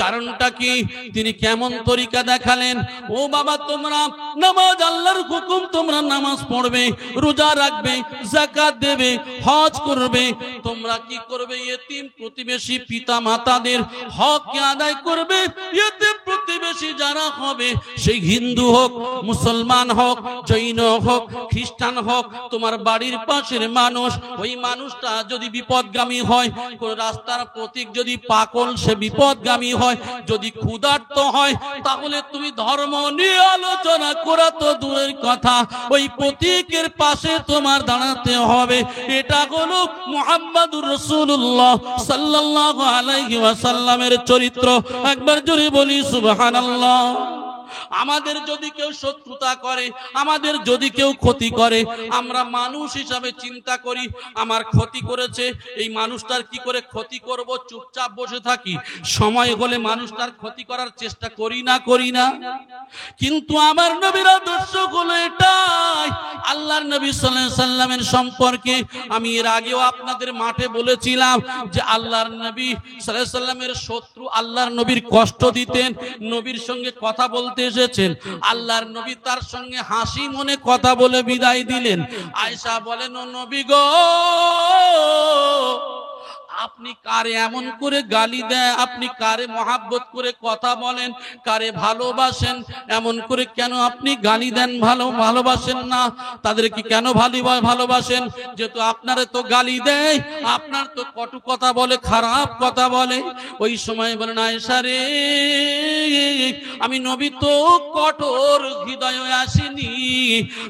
[SPEAKER 1] কারণটা কি? তিনি কেমন তরিকা দেখালেন? ও বাবা, তোমরা নামাজ, আল্লাহর হুকুম, তোমরা নামাজ পড়বে, রোজা রাখবে, যাকাত দেবে, হজ করবে। তোমরা কি করবে? ইতিম প্রতিবেশী পিতা মাতাদের হককে আদায় করবে। ইতিম প্রতিবেশী যারা হবে, সেই হিন্দু হোক, মুসলমান হোক, জৈন হোক, খ্রিস্টান হোক, তোমার বাড়ির পাশের মানুষ, ওই মানুষটা যদি বিপদগামী হয়, কোন রাস্তার প্রতীক যদি পাগল, সে বিপদগামী হয়, যদি ক্ষুধার্ত হয়, তাহলে তুমি ধর্ম নিয়ে আলোচনা করা তো দূরের কথা, ওই প্রতীকের পাশে তোমার দাঁড়াতে হবে। এটা হলো মুহাম্মাদুর রাসূলুল্লাহ সাল্লাল্লাহু আলাইহি ওয়াসাল্লামের চরিত্র। একবার জোরে বলি সুবহানাল্লাহ। আমাদের যদি কেউ শত্রুতা করে, আমাদের যদি কেউ ক্ষতি করে, আমরা মানুষ হিসাবে চিন্তা করি, আমার ক্ষতি করেছে, এই মানুষটার কি করে ক্ষতি করব, চুপচাপ বসে থাকি। সময় হলে মানুষটার ক্ষতি করার চেষ্টা করি না? কিন্তু আমার নবীর আদর্শ হলো এটাই। আল্লাহর নবী সাল্লাল্লাহু আলাইহি সাল্লামের সম্পর্কে আমি এর আগেও আপনাদের মাঠে বলেছিলাম যে আল্লাহর নবী সাল্লাল্লাহু আলাইহি সাল্লামের শত্রু আল্লাহর নবীর কষ্ট দিতেন, নবীর সঙ্গে কথা বলতে এসেছেন, আল্লাহর নবী তার সঙ্গে হাসি মনে কথা বলে বিদায় দিলেন। আয়েশা বলেন, ও নবী গো, আপনি কারে এমন করে গালি দেয়, আপনি কারে মহাব্বত করে কথা বলেন, কারে ভালোবাসেন, এমন করে কেন আপনি গালি দেন, ভালোবাসেন না? তাদেরকে কেন ভালোবাসেন? যেহেতু আপনারে তো গালি দেয়, আপনার তো কটু কথা বলে, খারাপ কথা বলে। ওই সময় বলেন, আয়েশা রে, আমি নবী তো কঠোর হৃদয় আসিনি,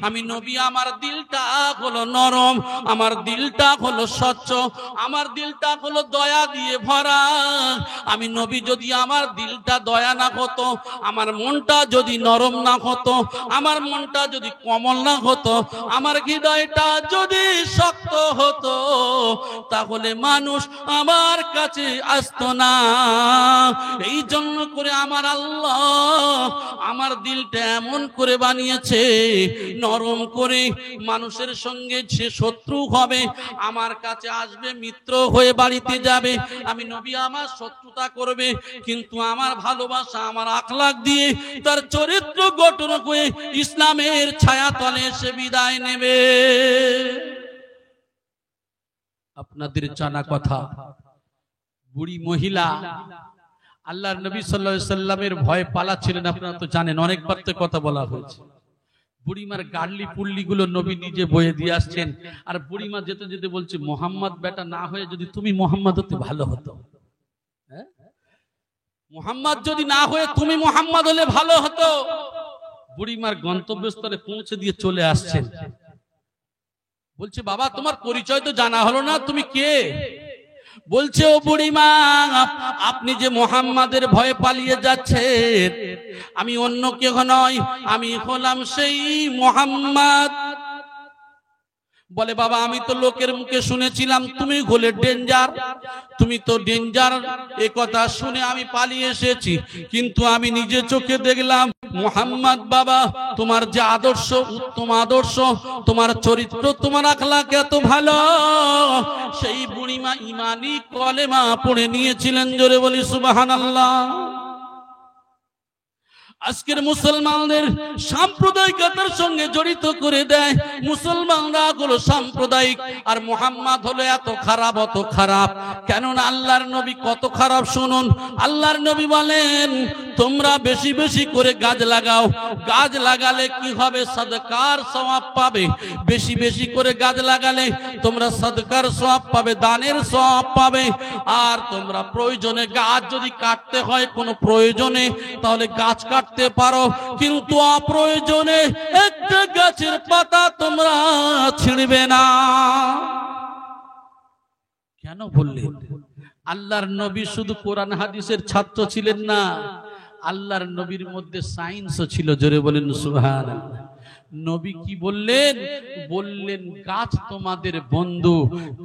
[SPEAKER 1] আমি নবী, আমার দিলটা হলো নরম, আমার দিলটা হলো স্বচ্ছ, আমার দিলটা হলো দয়া দিয়ে ভরা। আমি নবী, যদি আমার দিলটা দয়া না হতো, আমার মনটা যদি নরম না হতো, আমার মনটা যদি কোমল না হতো, আমার হৃদয়টা যদি শক্ত হতো, তাহলে মানুষ আমার কাছে আসতো না। এই জন্য করে আমার আল্লাহ আমার দিলটা এমন করে বানিয়েছে, নরম করে। মানুষের সঙ্গে যে শত্রু হবে, আমার কাছে আসবে, মিত্র হয়ে বাড়িতে যাবে, আমি নবী আমার শত্রুতা করবে, কিন্তু আমার ভালোবাসা, আমার আখলাক দিয়ে তার চরিত্র গঠন হয়ে ইসলামের ছায়াতলে এসে বিদায় নেবে। আপনাদের জানা কথা, বুড়ি মহিলা আল্লাহর নবী সাল্লাল্লাহু আলাইহি সাল্লামের ভয়ে পালাচ্ছিলেন। আপনারা তো জানেন, অনেকবার তো কথা বলা হয়েছে। বুড়িমার গাড়লি পুল্লি গুলো নবী নিজে বয়ে দিয়ে আসছেন, আর বুড়িমা যেতে যেতে বলছে, মোহাম্মদ বেটা না হয়ে যদি তুমি মোহাম্মদ হতে ভালো হতো। মোহাম্মদ যদি না হয়ে তুমি মোহাম্মদ হলে ভালো হতো। বুড়িমার গন্তব্যস্থলে পৌঁছে দিয়ে চলে আসছেন। বলছে, বাবা তোমার পরিচয় তো জানা হলো না, তুমি কে? বলছে, ও বুড়িমা, আপনি যে মোহাম্মদের ভয়ে পালিয়ে যাচ্ছেন, আমি অন্য কেউ নয়, আমি হলাম সেই মোহাম্মদ। বলে, বাবা আমি তো লোকের মুখে শুনেছিলাম তুমি হলে ডেঞ্জার, তুমি তো ডেঞ্জার, এ কথা শুনে আমি পালিয়ে এসেছি, কিন্তু আমি নিজে চোখে দেখলাম মুহাম্মদ বাবা তোমার যে আদর্শ, উত্তম আদর্শ, তোমার চরিত্র, তোমার আখলাক এত ভালো। সেই বুড়িমা ইমানি কলেমা পড়ে নিয়েছিলেন। জোরে বলি সুবহানাল্লাহ। আজকের মুসলমানদের সাম্প্রদায়িকতার সঙ্গে জড়িত করে দেয়। মুসলমানরা হলো সাম্প্রদায়িক, আর মুহাম্মদ হলো এত খারাপ, অত খারাপ। কেননা আল্লাহর নবী কত খারাপ শুনুন। আল্লাহর নবী বলেন, তোমরা বেশি বেশি করে গাছ লাগাও, গাছ লাগালে কি হবে? সাদকার সওয়াব পাবে। বেশি বেশি করে গাছ লাগালে তোমরা সাদকার সওয়াব পাবে, দানের সওয়াব পাবে। আর তোমরা প্রয়োজনে গাছ যদি কাটতে হয়, কোনো প্রয়োজনে, তাহলে গাছ কাটতে পারো, কিন্তু অপ্রয়োজনে একটা গাছের পাতা তোমরা ছিঁড়বে না। কেন বললেন? আল্লাহর নবী শুধু কোরআন হাদিসের ছাত্র ছিলেন না, আল্লাহর নবীর মধ্যে সায়েন্সও ছিল। জোরে বলেন সুবহানাল্লাহ। নবী কি বললেন? বললেন, গাছ তোমাদের বন্ধু,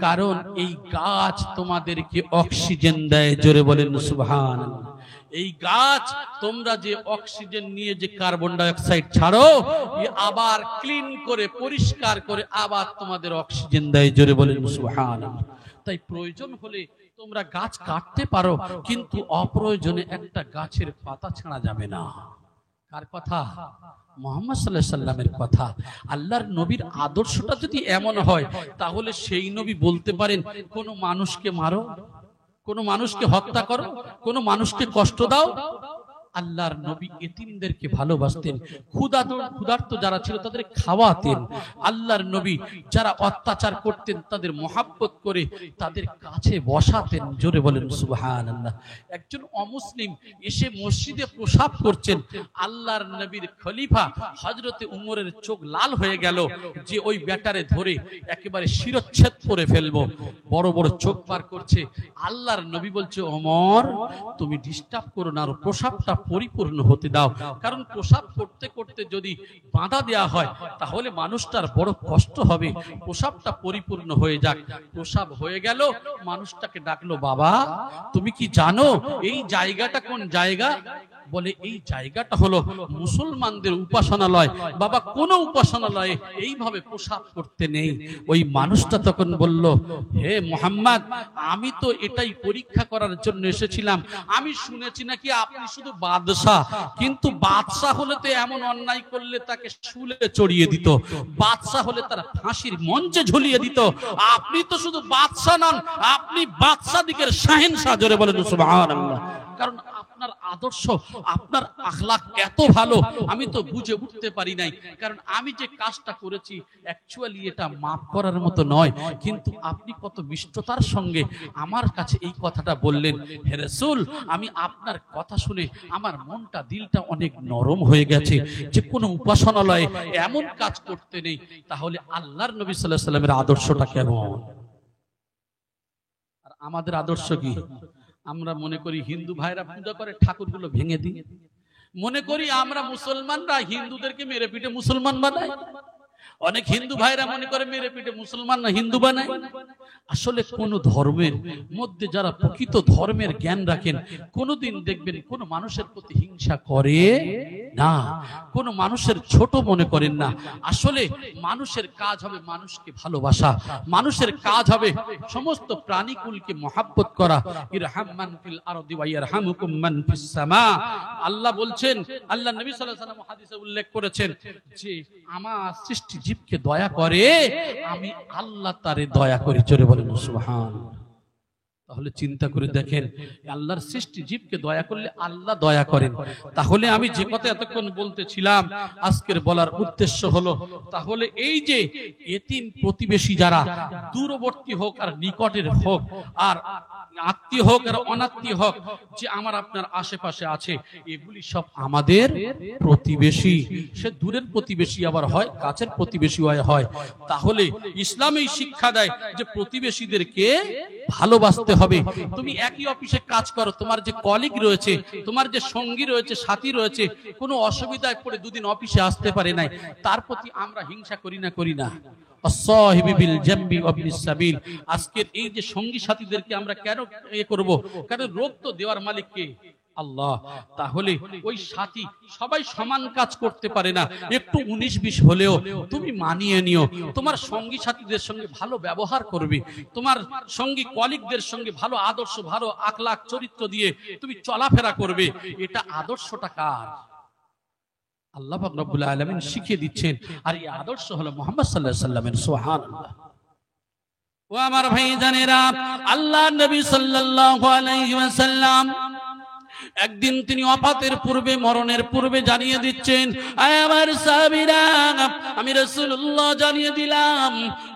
[SPEAKER 1] কারণ এই গাছ তোমাদেরকে অক্সিজেন দেয়। জোরে বলেন সুবহানাল্লাহ। এই গাছ তোমরা যে অক্সিজেন নিয়ে যে কার্বন ডাই অক্সাইড ছাড়ো, আবার ক্লিন করে, পরিষ্কার করে আবার তোমাদের অক্সিজেন দেয়। জোরে বলেন সুবহানাল্লাহ। তাই প্রয়োজন হলে তোমরা গাছ কাটতে পারো, কিন্তু অপ্রয়োজনে একটা গাছের পাতা ছেঁড়া যাবে না। কার কথা? মুহাম্মদ সাল্লাল্লাহু আলাইহি সাল্লামের কথা। আল্লাহর নবীর আদর্শটা যদি এমন হয়, তাহলে সেই নবী বলতে পারেন, কোন মানুষকে মারো, কোন মানুষকে হত্যা করো, কোন মানুষকে কষ্ট দাও। আল্লাহর নবী এতিমদেরকে ভালোবাসতেন, ক্ষুধার্ত যারা ছিল তাদের খাওয়াতেন। আল্লাহর নবী যারা অত্যাচার করতেন তাদের মহাব্বত করে তাদের কাছে বসাতেন। জোরে বলেন সুবহানাল্লাহ। একজন অমুসলিম এসে মসজিদে প্রসাব করছেন, আল্লাহর নবীর খলিফা হযরতে উমরের চোখ লাল হয়ে গেল যে ওই ব্যাটারে ধরে একেবারে শিরচ্ছেদ করে ফেলবো। বড় বড় চোখ পার করছে। আল্লাহর নবী বলছে, ওমর তুমি ডিস্টার্ব করো না, আর প্রসাবটা পরিপূর্ণ হতে দাও। কারণ প্রসাব করতে করতে যদি বাধা দেয়া হয় তাহলে মানুষটার বড় কষ্ট হবে। প্রসাবটা পরিপূর্ণ হয়ে যাক। প্রসাব হয়ে গেল, মানুষটাকে ডাকলো, বাবা তুমি কি জানো এই জায়গাটা কোন জায়গা? বলে এই জায়গাটা হলো মুসলমানদের উপাসনালয়। বাবা কোন উপাসনালয়ে এইভাবে প্রসাব করতে নেই। ওই মানুষটা তখন বলল, হে মুহাম্মদ, আমি তো এটাই পরীক্ষা করার জন্য এসেছিলাম। আমি শুনেছি নাকি আপনি শুধু বাদশাহ, কিন্তু বাদশাহ হলে তো এমন অন্যায় করলে তাকে শুলে চড়িয়ে দিত, বাদশাহ হলে তার ফাঁসির মঞ্চে ঝুলিয়ে দিত। আপনি তো শুধু বাদশাহ নন, আপনি বাদশাহ দিকের শাহেনশাহ। জোরে বলেন সুবহানাল্লাহ। কারণ আপনার আদর্শ, আপনার আখলাক এত ভালো, আমি তো বুঝে উঠতে পারি নাই। কারণ আমি যে কাজটা করেছি অ্যাকচুয়ালি এটা মাফ করার মতো নয়, কিন্তু আপনি কত মিষ্টতার সঙ্গে আমার কাছে এই কথাটা বললেন। হে রাসূল, আমি আপনার কথা শুনে আমার মনটা, দিলটা অনেক নরম হয়ে গেছে যে কোনো উপাসনালয়ে এমন কাজ করতে নেই। তাহলে আল্লাহর নবী সাল্লাল্লাহু আলাইহি সাল্লামের আদর্শটা কেমন? আর আমাদের আদর্শ কি? আমরা মনে করি হিন্দু ভাইরা পূজা করে ঠাকুরগুলো ভেঙে দিই, মনে করি আমরা মুসলমানরা হিন্দুদেরকে মেরে পিটে মুসলমান বানাই। অনেক হিন্দু ভাইরা মনে করে মেরে পিটে মুসলমান না হিন্দু বানায়। আসলে কোন ধর্মের মধ্যে যারা প্রকৃত ধর্মের জ্ঞান রাখেন, কোনদিন দেখবেন কোন মানুষের প্রতি হিংসা করে না, কোন মানুষের ছোট মনে করেন না। আসলে মানুষের কাজ হবে মানুষকে ভালোবাসা, মানুষের কাজ হবে সমস্ত প্রাণীকুলকে মহাব্বত করা। ইরহামমান ফিল আরদি ওয়া ইয়ারহামুকুম মান ফিস সামা। আল্লাহ বলছেন, আল্লাহ নবী সাল্লাল্লাহু আলাইহি ওয়াসাল্লাম হাদিসে উল্লেখ করেছেন যে আমার সৃষ্টি জীবকে দয়া করে, আমি আল্লাহ তারে দয়া করি। জোরে বলেন সুবহানাল্লাহ। তাহলে চিন্তা করে দেখেন, আল্লাহর সৃষ্টি জীবকে দয়া করলে আল্লাহ দয়া করেন। তাহলে আমি যে কথা এতক্ষণ বলতেছিলাম, আজকের বলার উদ্দেশ্য হলো, তাহলে এই যে এতিম প্রতিবেশী যারা দূরবর্তী হোক আর নিকটের হোক, আর আত্মীয় হোক আর অনাত্মীয় হোক, যে আমার আপনার আশেপাশে আছে, এগুলি সব আমাদের প্রতিবেশী। সে দূরের প্রতিবেশী আবার হয়, কাছের প্রতিবেশী হয়। তাহলে ইসলাম এই শিক্ষা দেয় যে প্রতিবেশীদেরকে ভালোবাসতে হবে। তুমি একই অফিসে কাজ করো, তোমার যে কলিগ রয়েছে, তোমার যে সঙ্গী রয়েছে, সাথী রয়েছে, কোনো অসুবিধায় পড়ে দুদিন অফিসে আসতে পারে নাই, তার প্রতি আমরা হিংসা করি না? আজকের এই যে সঙ্গী সাথীদেরকে আমরা কেন করব? কারণ রোগ তো দেওয়ার মালিক কে? আল্লাহ। তাহলে ওই সাথী সবাই সমান কাজ করতে পারে না, একটু 19-20 হলেও তুমি মানিয়ে নিও। তোমার সঙ্গী সাথীদের সঙ্গে ভালো ব্যবহার করবে, তোমার সঙ্গী কলিগদের সঙ্গে ভালো আদর্শ, ভালো আখলাক চরিত্র দিয়ে তুমি চলাফেরা করবে। এটা আদর্শটা কার? আল্লাহ পাক রব্বুল আলামিন শিখিয়ে দিচ্ছেন। আর এই আদর্শ হলো মুহাম্মদ সাল্লাল্লাহু আলাইহি সাল্লামের। সুবহানাল্লাহ। ও আমার ভাইজানেরা, আল্লাহর নবী সাল্লাল্লাহু আলাইহি ওয়াসাল্লাম একদিন তিনি ওয়াফাতের পূর্বে, মরণের পূর্বে জানিয়ে দিচ্ছেন, আয় আমার সাহাবীরা, আমি রাসূলুল্লাহ জানিয়ে দিলাম,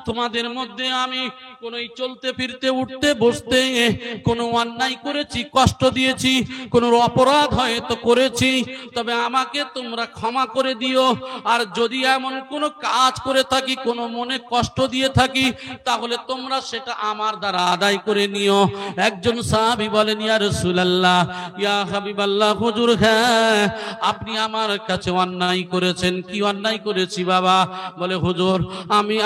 [SPEAKER 1] তোমাদের মধ্যে আমি কোনই চলতে ফিরতে উঠতে বসতে কোনো অন্যায় করেছি, কষ্ট দিয়েছি, কোনো অপরাধ হয়তো করেছি, তবে আমাকে তোমরা ক্ষমা করে দিও। আর যদি এমন কোনো কাজ করে থাকি, কোনো মনে কষ্ট দিয়ে থাকি, তাহলে তোমরা সেটা আমার দ্বারা আদায় করে নিও। একজন সাহাবী বলেন, ইয়া রাসূলুল্লাহ, ইয়া হাবিবাল্লাহ, হুজুর, হ্যাঁ আপনি আমার কাছে অন্যায় করেছেন। কি অন্যায় করেছি বাবা? বলে, হুজুর,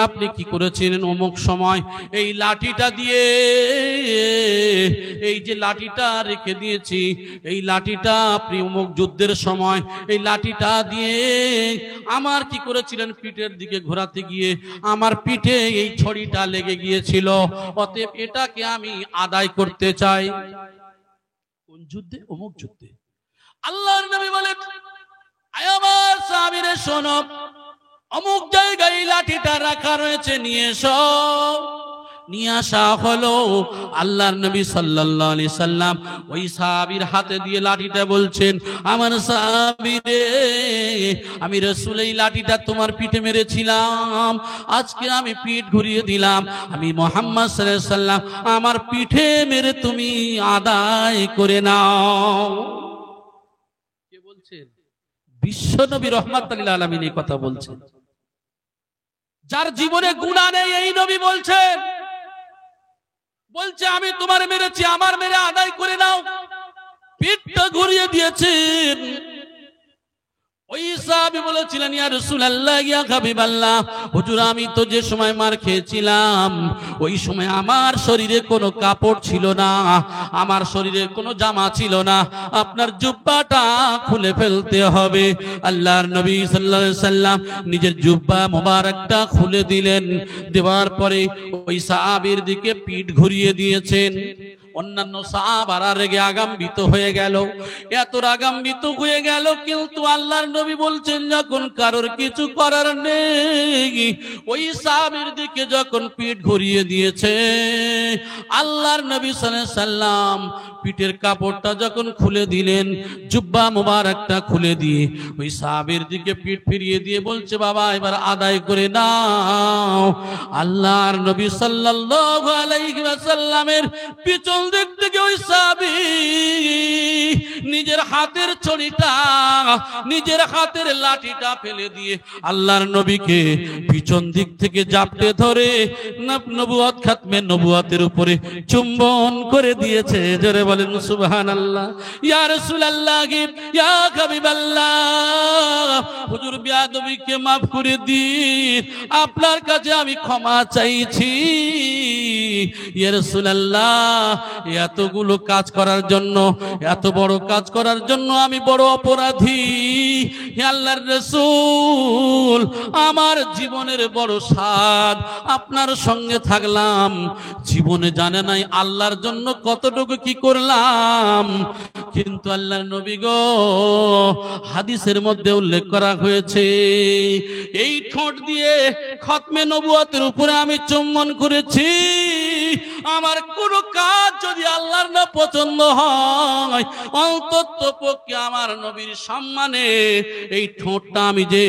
[SPEAKER 1] আপনি কি করেছিলেন, অমুক সময় এই এই লাঠিটা দিয়ে, এই যে লাঠিটা রেখে দিয়েছি, এই লাঠিটা প্রিয় অমুক যুদ্ধের সময় এই লাঠিটা দিয়ে আমার কি করেছিলেন, পিঠের দিকে ঘোরাতে গিয়ে আমার পিঠে এই ছড়িটা লেগে গিয়েছিল, অতএব এটাকে আমি আদায় করতে চাই। কোন যুদ্ধে? অমুক যুদ্ধে। আল্লাহর নবী বলেন, আয় আমার সাহাবীরা শোনো, অমুক জায়গায় লাঠিটা রাখা রয়েছে, নিয়ে এসো। নিয়ে আসা হলো। আল্লাহর নবী সাল্লাল্লাহু আলাইহি সাল্লাম ওই সাহাবীর হাতে দিয়ে লাঠিটা বলছেন, আমার সাহাবী রে, আমি রাসূল এই লাঠিটা তোমার পিঠে মেরেছিলাম, আজকে আমি পিঠ ঘুরিয়ে দিলাম, আমি মুহাম্মদ সাল্লাল্লাহু আলাইহি সাল্লাম, আমার পিঠে মেরে তুমি আদায় করে নাও। কে বলছেন? বিশ্বনবী রাহমাতুল লিল আলামিন এই কথা বলছেন। যার জীবনে গুনাহ নেই এই নবী বলছেন, বলছে আমি তোমার মেরেছি, আমার মেরে আদায় করে নাও। পিঠটা ঘুরিয়ে দিয়েছেন। ওই সাহাবী বলেছিলেন, ইয়া রাসূলুল্লাহ, ইয়া হাবিবাল্লাহ, হুজুর আমি তো যে সময় মার খেয়েছিলাম ওই সময় আমার শরীরে কোনো কাপড় ছিল না, আমার শরীরে কোনো জামা ছিল না, আপনার জুব্বাটা খুলে ফেলতে হবে। আল্লাহর নবী সাল্লাল্লাহু আলাইহি সাল্লাম নিজের জুব্বা মোবারকটা খুলে দিলেন। দেওয়ার পরে ওই সাহাবীর দিকে পিঠ ঘুরিয়ে দিয়েছেন। অন্যান্য সাহাবারা রেগে আগাম্বিত হয়ে গেল, এত আগাম্বিত হয়ে গেল, কিন্তু আল্লাহর নবী বলছেন যখন কারোর কিছু করার নেই, ওই সাহাবীর দিকে যখন পিঠ ঘুরিয়ে দিয়েছে, আল্লাহর নবী সাল্লাল্লাহু আলাইহি সাল্লাম পিঠের কাপড়টা যখন খুলে দিলেন, জুব্বা মোবারকটা খুলে দিয়ে ওই সাহাবীর দিকে পিঠ ফিরিয়ে দিয়ে বলছে, বাবা এবার আদায় করে নাও। আল্লাহর নবী সাল্লাল্লাহু আলাইহি ওয়াসাল্লামের পিছন দিক থেকে ওই সাহাবী নিজের হাতের ছড়িটা, নিজের হাতের লাঠিটা ফেলে দিয়ে আল্লাহর নবীকে পিছন দিক থেকে জাপটে ধরে নবুয়ত খাতমে নবুয়তের উপরে চুম্বন করে দিয়েছে। জোরে বলেন সুবহানাল্লাহ। ইয়া রাসূলুল্লাহ, ইয়া হাবিবাল্লাহ, হুজুর বিয়াদবিকে মাফ করে দিন, আপনার কাছে আমি ক্ষমা চাইছি। ইয়া রাসূলুল্লাহ, এতগুলো কাজ করার জন্য, এত বড় কাজ করার জন্য আমি বড় অপরাধী। হে আল্লাহর রাসূল, আমার জীবনের বড় স্বাদ, আপনার সঙ্গে থাকলাম, জীবনে জানে নাই আল্লাহর জন্য কতটুকু কি করলাম। কিন্তু আল্লাহর নবী গো, হাদিসের মধ্যে উল্লেখ করা হয়েছে, এই ঠোঁট দিয়ে খতমে নবুয়তের উপরে আমি চুম্বন করেছি। আমার কোন কাজ যদি আল্লাহর না পছন্দ হয়, অন্তত পক্ষে আমার নবীর সম্মানে এই ঠোঁটটা আমি যে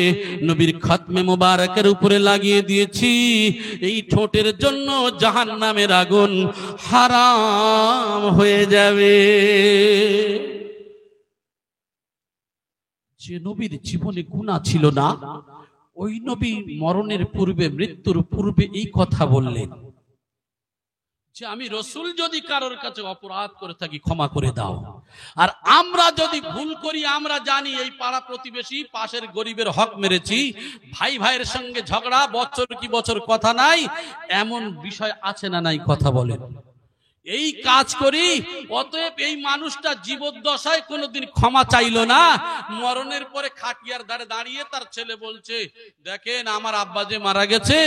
[SPEAKER 1] নবীর খতমে মোবারকের উপরে লাগিয়ে দিয়েছি, এই ঠোঁটের জন্য জাহান্নামের আগুন হারাম হয়ে যাবে। যে নবীর জীবনে গুনাহ ছিল না, ওই নবী মরণের পূর্বে, মৃত্যুর পূর্বে এই কথা বললেন যে আমি রাসূল যদি কারোর কাছে অপরাধ করে থাকি ক্ষমা করে দাও। আর আমরা যদি ভুল করি, আমরা জানি এই পাড়া প্রতিবেশী পাশের গরিবের হক মেরেছি, ভাই ভাইয়ের সঙ্গে ঝগড়া, বছর কি বছর কথা নাই, এমন বিষয় আছে না নাই? কথা বলেন। এই কাজ করি, অতএব এই মানুষটা জীবদ্দশায় কোনোদিন ক্ষমা চাইলো না, মরণের পরে খাটিয়ার ধারে দাঁড়িয়ে তার ছেলে বলছে, দেখেন আমার আব্বা যে মারা গেছে,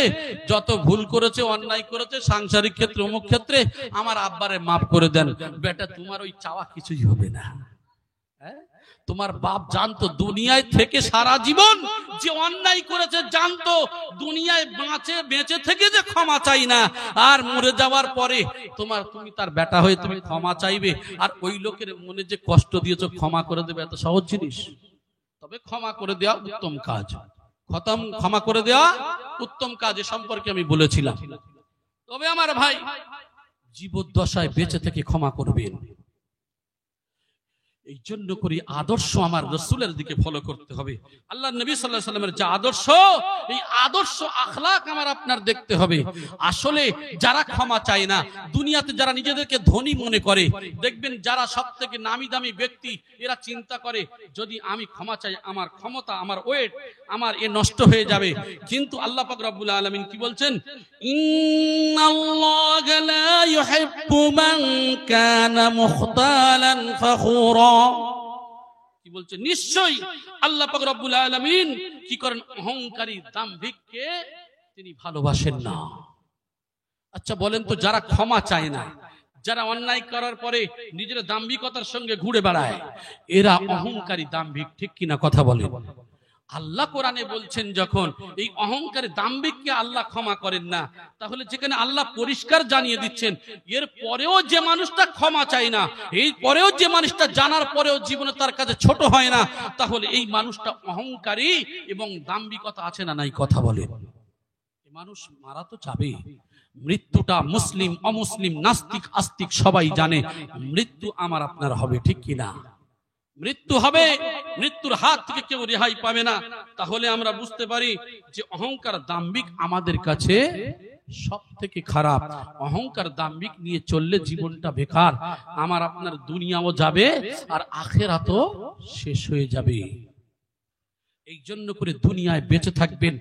[SPEAKER 1] যত ভুল করেছে, অন্যায় করেছে, সাংসারিক ক্ষেত্রে, অমুক ক্ষেত্রে, আমার আব্বারে মাফ করে দেন। বেটা তোমার ওই চাওয়া কিছুই হবে না। তোমার বাপ জানতো দুনিয়ায় থেকে সারা জীবন যে অন্যায় করেছে, জানতো দুনিয়ায় বেঁচে থেকে যে ক্ষমা চাই না, আর মরে যাওয়ার পরে তুমি তার বেটা হয়ে তুমি ক্ষমা চাইবে, আর ওই লোকের মনে যে কষ্ট দিয়েছো ক্ষমা করে দেবে, এত সহজ জিনিস? তবে ক্ষমা করে দেওয়া উত্তম কাজ, ক্ষমা করে দেওয়া উত্তম কাজ, এ সম্পর্কে আমি বলেছিলাম। তবে আমার ভাই, জীবদ্দশায় বেঁচে থেকে ক্ষমা করবেন। এই জন্য করে আদর্শ আমার রাসূলের দিকে ফলো করতে হবে। আল্লাহ নবী সাল্লাল্লাহু আলাইহি ওয়াসাল্লামের যে আদর্শ, এই আদর্শ আখলাক আমার আপনার দেখতে হবে। আসলে যারা ক্ষমা চায় না, দুনিয়াতে যারা নিজেদেরকে ধনী মনে করে, দেখবেন যারা সবথেকে নামি দামি ব্যক্তি, এরা চিন্তা করে যদি আমি ক্ষমা চাই আমার ক্ষমতা, আমার ওয়েট, আমার এ নষ্ট হয়ে যাবে। কিন্তু আল্লাহ পাক রব্বুল আলামিন কি বলছেন? ইন্নাল্লাহা লা ইউহিব্বু মান কানা মুখতালান ফাখুরা। কি বলছে? নিশ্চয়ই আল্লাহ পাক রব্বুল আলামিন কি করেন? অহংকারী দাম্ভিককে তিনি ভালোবাসেন না। আচ্ছা বলেন তো, যারা ক্ষমা চায় না, যারা অন্যায় করার পরে নিজের দাম্ভিকতার সঙ্গে ঘুরে বেড়ায়, এরা অহংকারী দাম্ভিক, ঠিক কিনা কথা বলেন? আল্লাহ কোরআনে বলছেন যখন এই অহংকারী দাম্ভিককে আল্লাহ ক্ষমা করেন না, তাহলে যেখানে আল্লাহ পরিষ্কার জানিয়ে দিচ্ছেন এর পরেও যে মানুষটা ক্ষমা চায় না, এই পরেও যে মানুষটা জানার পরেও জীবনে তার কাছে ছোট হয় না, তাহলে এই মানুষটা অহংকারী এবং দাম্ভিকতা আছে না নাই? কথা বলেন। মানুষ মারা তো যাবে, মৃত্যুটা মুসলিম অমুসলিম নাস্তিক আস্তিক সবাই জানে, মৃত্যু আমার আপনার হবে, ঠিক কিনা? মৃত্যু হবে, মৃত্যুর হাত থেকে কেউ রেহাই পাবে না। তাহলে আমরা বুঝতে পারি যে অহংকার দাম্ভিক আমাদের কাছে সব থেকে খারাপ। অহংকার দাম্ভিক নিয়ে চললে জীবনটা বেকার, আমার আপনার দুনিয়াও যাবে আর আখিরাতও শেষ হয়ে যাবে। এই জন্য করে দুনিয়ায় বেঁচে থাকবেন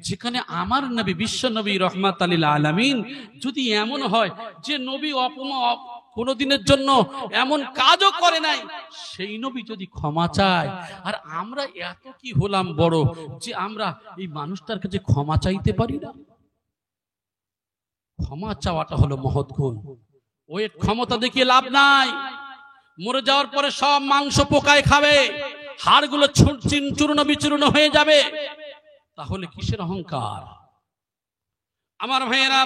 [SPEAKER 1] যেখানে আমার নবী বিশ্ব নবী রহমাত লিল আলামিন, যদি এমন হয় যে নবী কোনদিনের জন্য এমন কাজও করে নাই, সেই নবী যদি ক্ষমা চায়, আর আমরা এত কি হলাম বড় যে আমরা এই মানুষটার কাছে ক্ষমা চাইতে পারি না? ক্ষমা চাওয়াটা হলো মহৎ গুণ। ওই ক্ষমতা দেখিয়ে লাভ নাই, মরে যাওয়ার পরে সব মাংস পোকায় খাবে, হাড়গুলো চূর্ণ বিচূর্ণ হয়ে যাবে, তাহলে কিসের অহংকার? আমার ভাইয়েরা,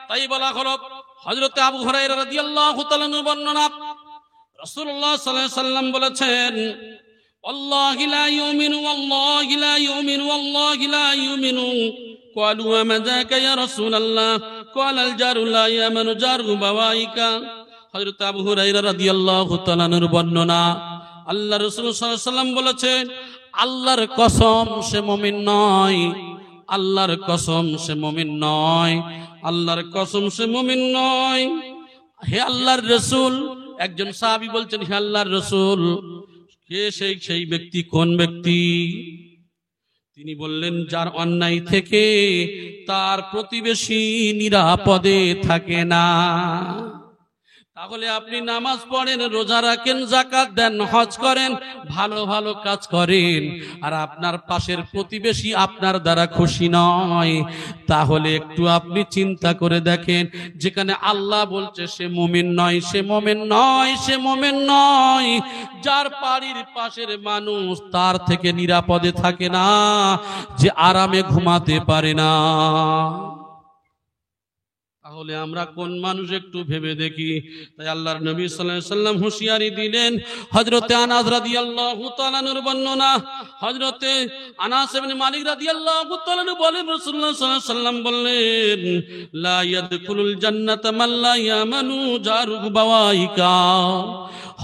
[SPEAKER 1] তাই বলা হলো হযরত আবু হুরায়রা রাদিয়াল্লাহু তাআলা বর্ণনা, রাসূলুল্লাহ সাল্লাল্লাহু আলাইহি ওয়াসাল্লাম বলেছেন, আল্লাহু লা ইউমিনু আল্লাহু লা ইউমিনু আল্লাহু লা ইউমিনু। ক্বালু ওয়া মা যাকা ইয়া রাসূলুল্লাহ? ক্বালা আল জারু লা ইয়ামানু জারু বাওয়াইকা। হযরত আবু হুরায়রা রাদিয়াল্লাহু তাআলার বর্ণনা, আল্লাহ রাসূল সাল্লাল্লাহু আলাইহি ওয়াসাল্লাম বলেছেন, আল্লাহর কসম সে মুমিন নয়, আল্লাহর কসম সে মুমিন নয়, আল্লাহর কসম সে মুমিন নয়। হে আল্লাহর রাসূল, একজন সাহাবী বলছেন, হে আল্লাহর রাসূল, কে সেই ব্যক্তি? কোন ব্যক্তি? তিনি বললেন, যার অন্যায় থেকে তার প্রতিবেশী নিরাপদে থাকে না। তাহলে আপনি নামাজ পড়েন, রোজা রাখেন, যাকাত দেন, হজ করেন, ভালো ভালো কাজ করেন, আর আপনার পাশের প্রতিবেশী আপনার দ্বারা খুশি নয়, তাহলে একটু আপনি চিন্তা করে দেখেন, যেখানে আল্লাহ বলছে সে মুমিন নয়, সে মুমিন নয়, সে মুমিন নয়, যার বাড়ির পাশের মানুষ তার থেকে নিরাপদে থাকে না, যে আরামে ঘুমাতে পারে না, তাহলে আমরা কোন মানুষ একটু ভেবে দেখি। তাই আল্লাহর নবী সাল্লাল্লাহু আলাইহি ওয়াসাল্লাম হুঁশিয়ারি দিলেন। হযরতে আনাস রাদিয়াল্লাহু তাআলা আনহুর বর্ণনা, হযরতে আনাস ইবনে মালিক রাদিয়াল্লাহু তাআলা আনহু বলেন, রাসূলুল্লাহ সাল্লাল্লাহু আলাইহি ওয়াসাল্লাম বললেন, লা ইয়াদখুলুল জান্নাতা মান লা ইয়ামানু জারুহু বাওয়াইকা।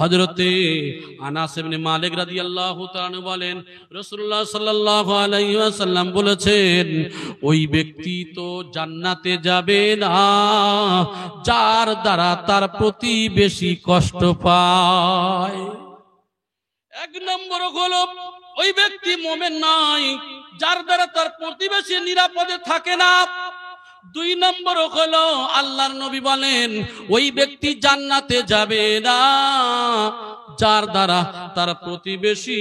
[SPEAKER 1] হযরতে আনাস ইবনে মালিক রাদিয়াল্লাহু তাআলা আনহু বলেন, রাসূলুল্লাহ সাল্লাল্লাহু আলাইহি ওয়াসাল্লাম বলেছেন, ওই ব্যক্তি তো জান্নাতে যাবে না যার দ্বারা তার প্রতিবেশী কষ্ট পায়। এক নম্বর হলো ওই ব্যক্তি মুমিন নয় যার দ্বারা তার প্রতিবেশী নিরাপদে থাকে না। দুই নম্বর হলো আল্লাহর নবী বলেন, ওই ব্যক্তি জান্নাতে যাবে না যার দ্বারা তার প্রতিবেশী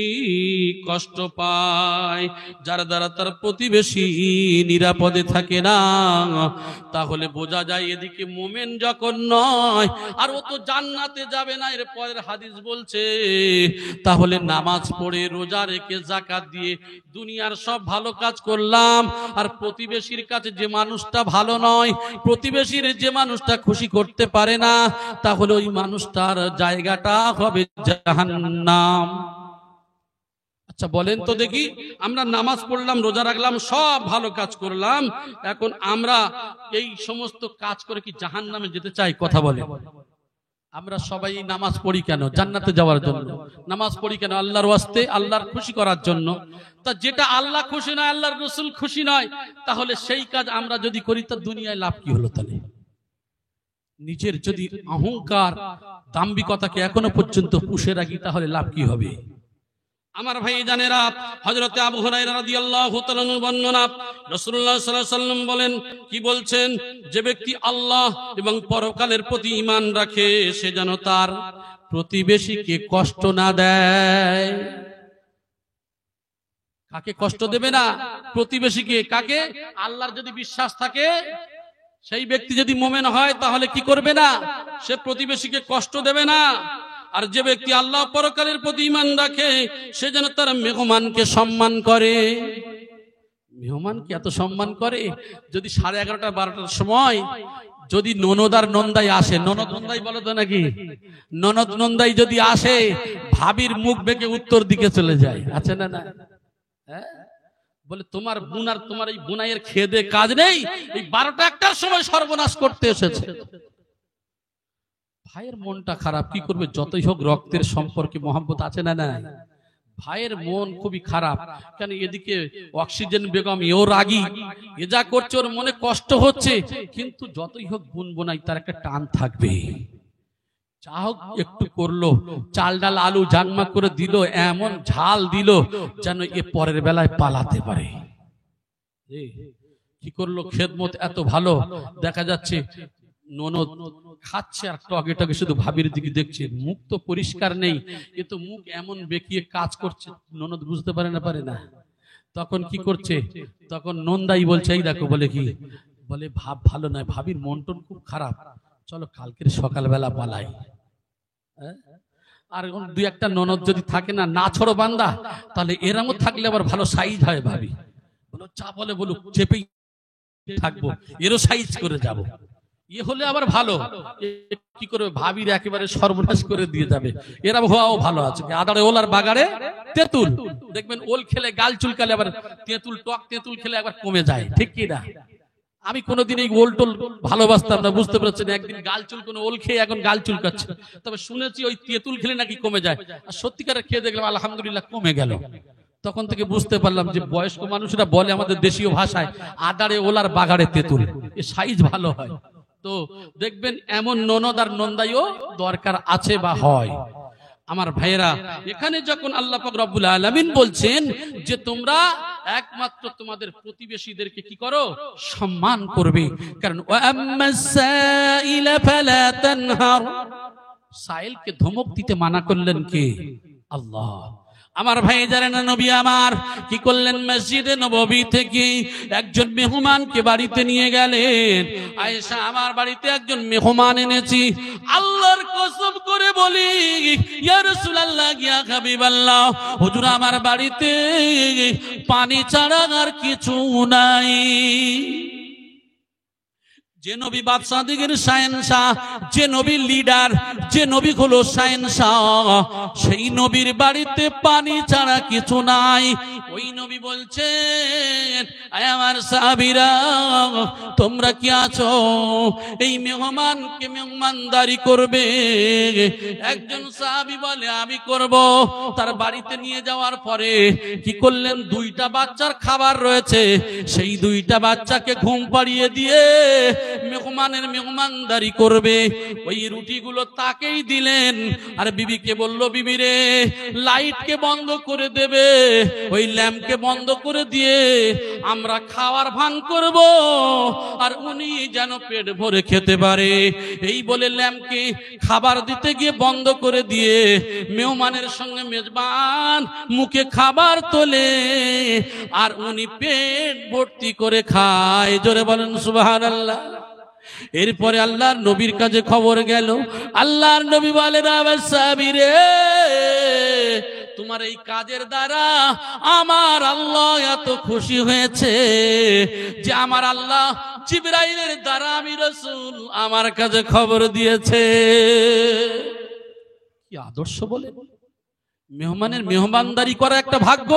[SPEAKER 1] কষ্ট পায়, যার দ্বারা তার প্রতিবেশী নিরাপদে থাকে না। তাহলে বোঝা যায় এদিকে মুমিন যখন নয় আর ও তো জান্নাতে যাবে না। এর পরের হাদিস বলছে, তাহলে নামাজ পড়ে, রোজা রেখে, যাকাত দিয়ে দুনিয়ার সব ভালো কাজ করলাম, আর প্রতিবেশীর কাছে যে মানুষটা ভালো নয়, প্রতিবেশীর যে মানুষটা খুশি করতে পারে না, তাহলে ওই মানুষটার জায়গাটা হবে জাহান্নাম। আচ্ছা বলেন তো দেখি, আমরা নামাজ পড়লাম, রোজা রাখলাম, সব ভালো কাজ করলাম, এখন আমরা এই সমস্ত কাজ করে কি জাহান্নামে যেতে চাই? কথা বলেন। আমরা সবাই নামাজ পড়ি কেন? জান্নাতে যাওয়ার জন্য। নামাজ পড়ি কেন? আল্লাহর ওয়াস্তে, আল্লাহর খুশি করার জন্য। তা যেটা আল্লাহ খুশি নয়, আল্লাহর রাসূল খুশি নয়, তাহলে সেই কাজ আমরা যদি করি তা দুনিয়ায় লাভ কি হলো? তাহলে নিজের যদি অহংকার দাম্ভিকতাকে এখনো পর্যন্ত পুষে রাখি, তাহলে লাভ কি হবে? আমার ভাই জানেরা, হযরতে আবু হুরায়রা রাদিয়াল্লাহু তাআলা বর্ণনা, রাসূলুল্লাহ সাল্লাল্লাহু আলাইহি ওয়াসাল্লাম বলেন, কি বলছেন? যে ব্যক্তি আল্লাহ এবং পরকালের প্রতি ঈমান রাখে, সে যেন তার প্রতিবেশীকে কষ্ট না দেয়। কাকে কষ্ট দেবে না? প্রতিবেশীকে। কাকে? আল্লাহর যদি বিশ্বাস থাকে, সেই ব্যক্তি যদি মুমিন হয়, তাহলে কি করবে না? সে প্রতিবেশীকে কষ্ট দেবে না। আর যে ব্যক্তি আল্লাহ পরকালের প্রতি ঈমান রাখে, সে যেন তার মেহমানকে সম্মান করে। মেহমানকে এত সম্মান করে, যদি 11:30 12টার সময় যদি ননদ আর নন্দাই আসে, ননদ নন্দাই বলে তো নাকি, ননদ নন্দাই যদি আসে, ভাবির মুখ বেঁকে উত্তর দিকে চলে যায়, আছে না? না, বলে তোমার বোন আর তোমার এই বোনাইয়ের খেয়ে দে কাজ নেই, এই 12টা 1টার সময় সর্বনাশ করতে এসেছে। ভাইয়ের মনটা খারাপ, কি করবে? যতই হোক রক্তের সম্পর্কে মহব্বত আছে না? না, ভাইয়ের মন খুবই খারাপ। কেন? এদিকে অক্সিজেন বেগম এও রাগী, এ যা করছে ওর মনে কষ্ট হচ্ছে, কিন্তু যতই হোক বোন বোনাই তার একটা টান থাকবে। যা হোক একটু করলো, চাল ডাল আলু জানমা করে দিল, এমন ঝাল দিল যেন এ পরের বেলায় পালাতে পারে। কি করলো? খেদমত এত ভালো, দেখা যাচ্ছে ননদ খাচ্ছে আর টকে টকে শুধু ভাবির দিকে দেখছে, মুখ তো পরিষ্কার নেই, এ তো মুখ এমন বেঁকিয়ে কাজ করছে, ননদ বুঝতে পারে না। তখন কি করছে? তখন নন্দাই বলছে, এই দেখো, বলে কি? বলে ভাব ভালো নয়, ভাবির মন টন খুব খারাপ, চলো কালকের সকালবেলা পালাই। আর 2-1টা ননদ যদি থাকে না, না ছড়ো বান্দা, তাহলে এরমও থাকলে আবার ভালো সাইজ হয় ভাবি। বলো চা বলে বলুক, চেপেই থাকবো, এরও সাইজ করে যাবো। ইয়ে হলে আবার ভালো, কি করবে? ভাবির একেবারে সর্বনাশ করে দিয়ে যাবে। এরা হওয়াও ভালো আছে। আদারে ওল আর বাগারে তেঁতুল, দেখবেন ওল খেলে গাল চুলকালে, আবার তেঁতুল, টক তেঁতুল খেলে আবার কমে যায়, ঠিক কি না? আমি কোনোদিন এই ওল টোল ভালোবাসতাম না, বুঝতে পারছেন, একদিন গাল চুলকানো ওল খেয়ে এখন গাল চুলকাচ্ছে। তবে শুনেছি ওই তেঁতুল খেলে নাকি কমে যায়, আর সত্যিকারে খেয়ে দেখলাম আলহামদুলিল্লাহ কমে গেল। তখন থেকে বুঝতে পারলাম যে বয়স্ক মানুষরা বলে আমাদের দেশীয় ভাষায়, আদারে ওল আর বাগারে তেঁতুল, এ সাইজ ভালো হয়। তো দেখবেন এমন ননদ আর নন্দাইও দরকার আছে বা হয়। আমার ভাইয়েরা, এখানে যখন আল্লাহ পাক রব্বুল আলামিন বলছেন যে তোমরা একমাত্র তোমাদের প্রতিবেশীদেরকে কি করো? সম্মান করবে। কারণ সাইলকে ধমক দিতে মানা করলেন কে? আল্লাহ। আমার ভাই জানেন না, নবী আমার কি করলেন? মসজিদে নববী থেকে একজন মেহমানকে বাড়িতে নিয়ে গেলেন। আয়েশা, আমার বাড়িতে একজন মেহমান এনেছি, আল্লাহর কসম করে বলি, ইয়া রাসূলুল্লাহ, ইয়া হাবিবাল্লাহ, হুজুর আমার বাড়িতে পানি ছাড়া আর কিছু নাই। যে নবী বাদশাহদের শাহেনশাহ, যে নবী লিডার, যে নবী হলো শাহেনশাহ, সেই নবীর বাড়িতে পানি ছাড়া কিছু নাই। ওই নবী বলছেন, আয় আমার সাহাবীরা, তোমরা কি আছো? এই মেহমানকে মেহমানদারি করবে। একজন সাহাবী বলে, আমি করব। তার বাড়িতে নিয়ে যাওয়ার পরে কি করলেন? 2টা বাচ্চার খাবার রয়েছে, সেই 2টা বাচ্চাকে ঘুম পাড়িয়ে দিয়ে মেহমানের মেহমানদারি করবে। ওই রুটিগুলো তাকেই দিলেন, আর বিবিকে বলল, বিবি রে, লাইটকে বন্ধ করে দেবে, ওই ল্যাম্পকে বন্ধ করে দিয়ে আমরা খাওয়ার ভান করব, আর উনি যেন পেট ভরে খেতে পারে। এই বলে ল্যাম্পকে খাবার দিতে গিয়ে বন্ধ করে দিয়ে মেহমানের সঙ্গে মেজবান মুখে খাবার তোলে, আর উনি পেট ভর্তি করে খায়। জোরে বলেন সুবহানাল্লাহ। এরপরে আল্লাহর নবীর কাছে খবর গেল। আল্লাহর নবী বলেন, সাহাবী রে, তোমার এই কাজের দ্বারা আমার আল্লাহ এত খুশি হয়েছে যে আমার আল্লাহ জিবরাইলের দ্বারা আমি রাসূল আমার কাছে খবর দিয়েছে। কি আদর্শ! বলে মেহমানের মেহমানদারি করা একটা ভাগ্য।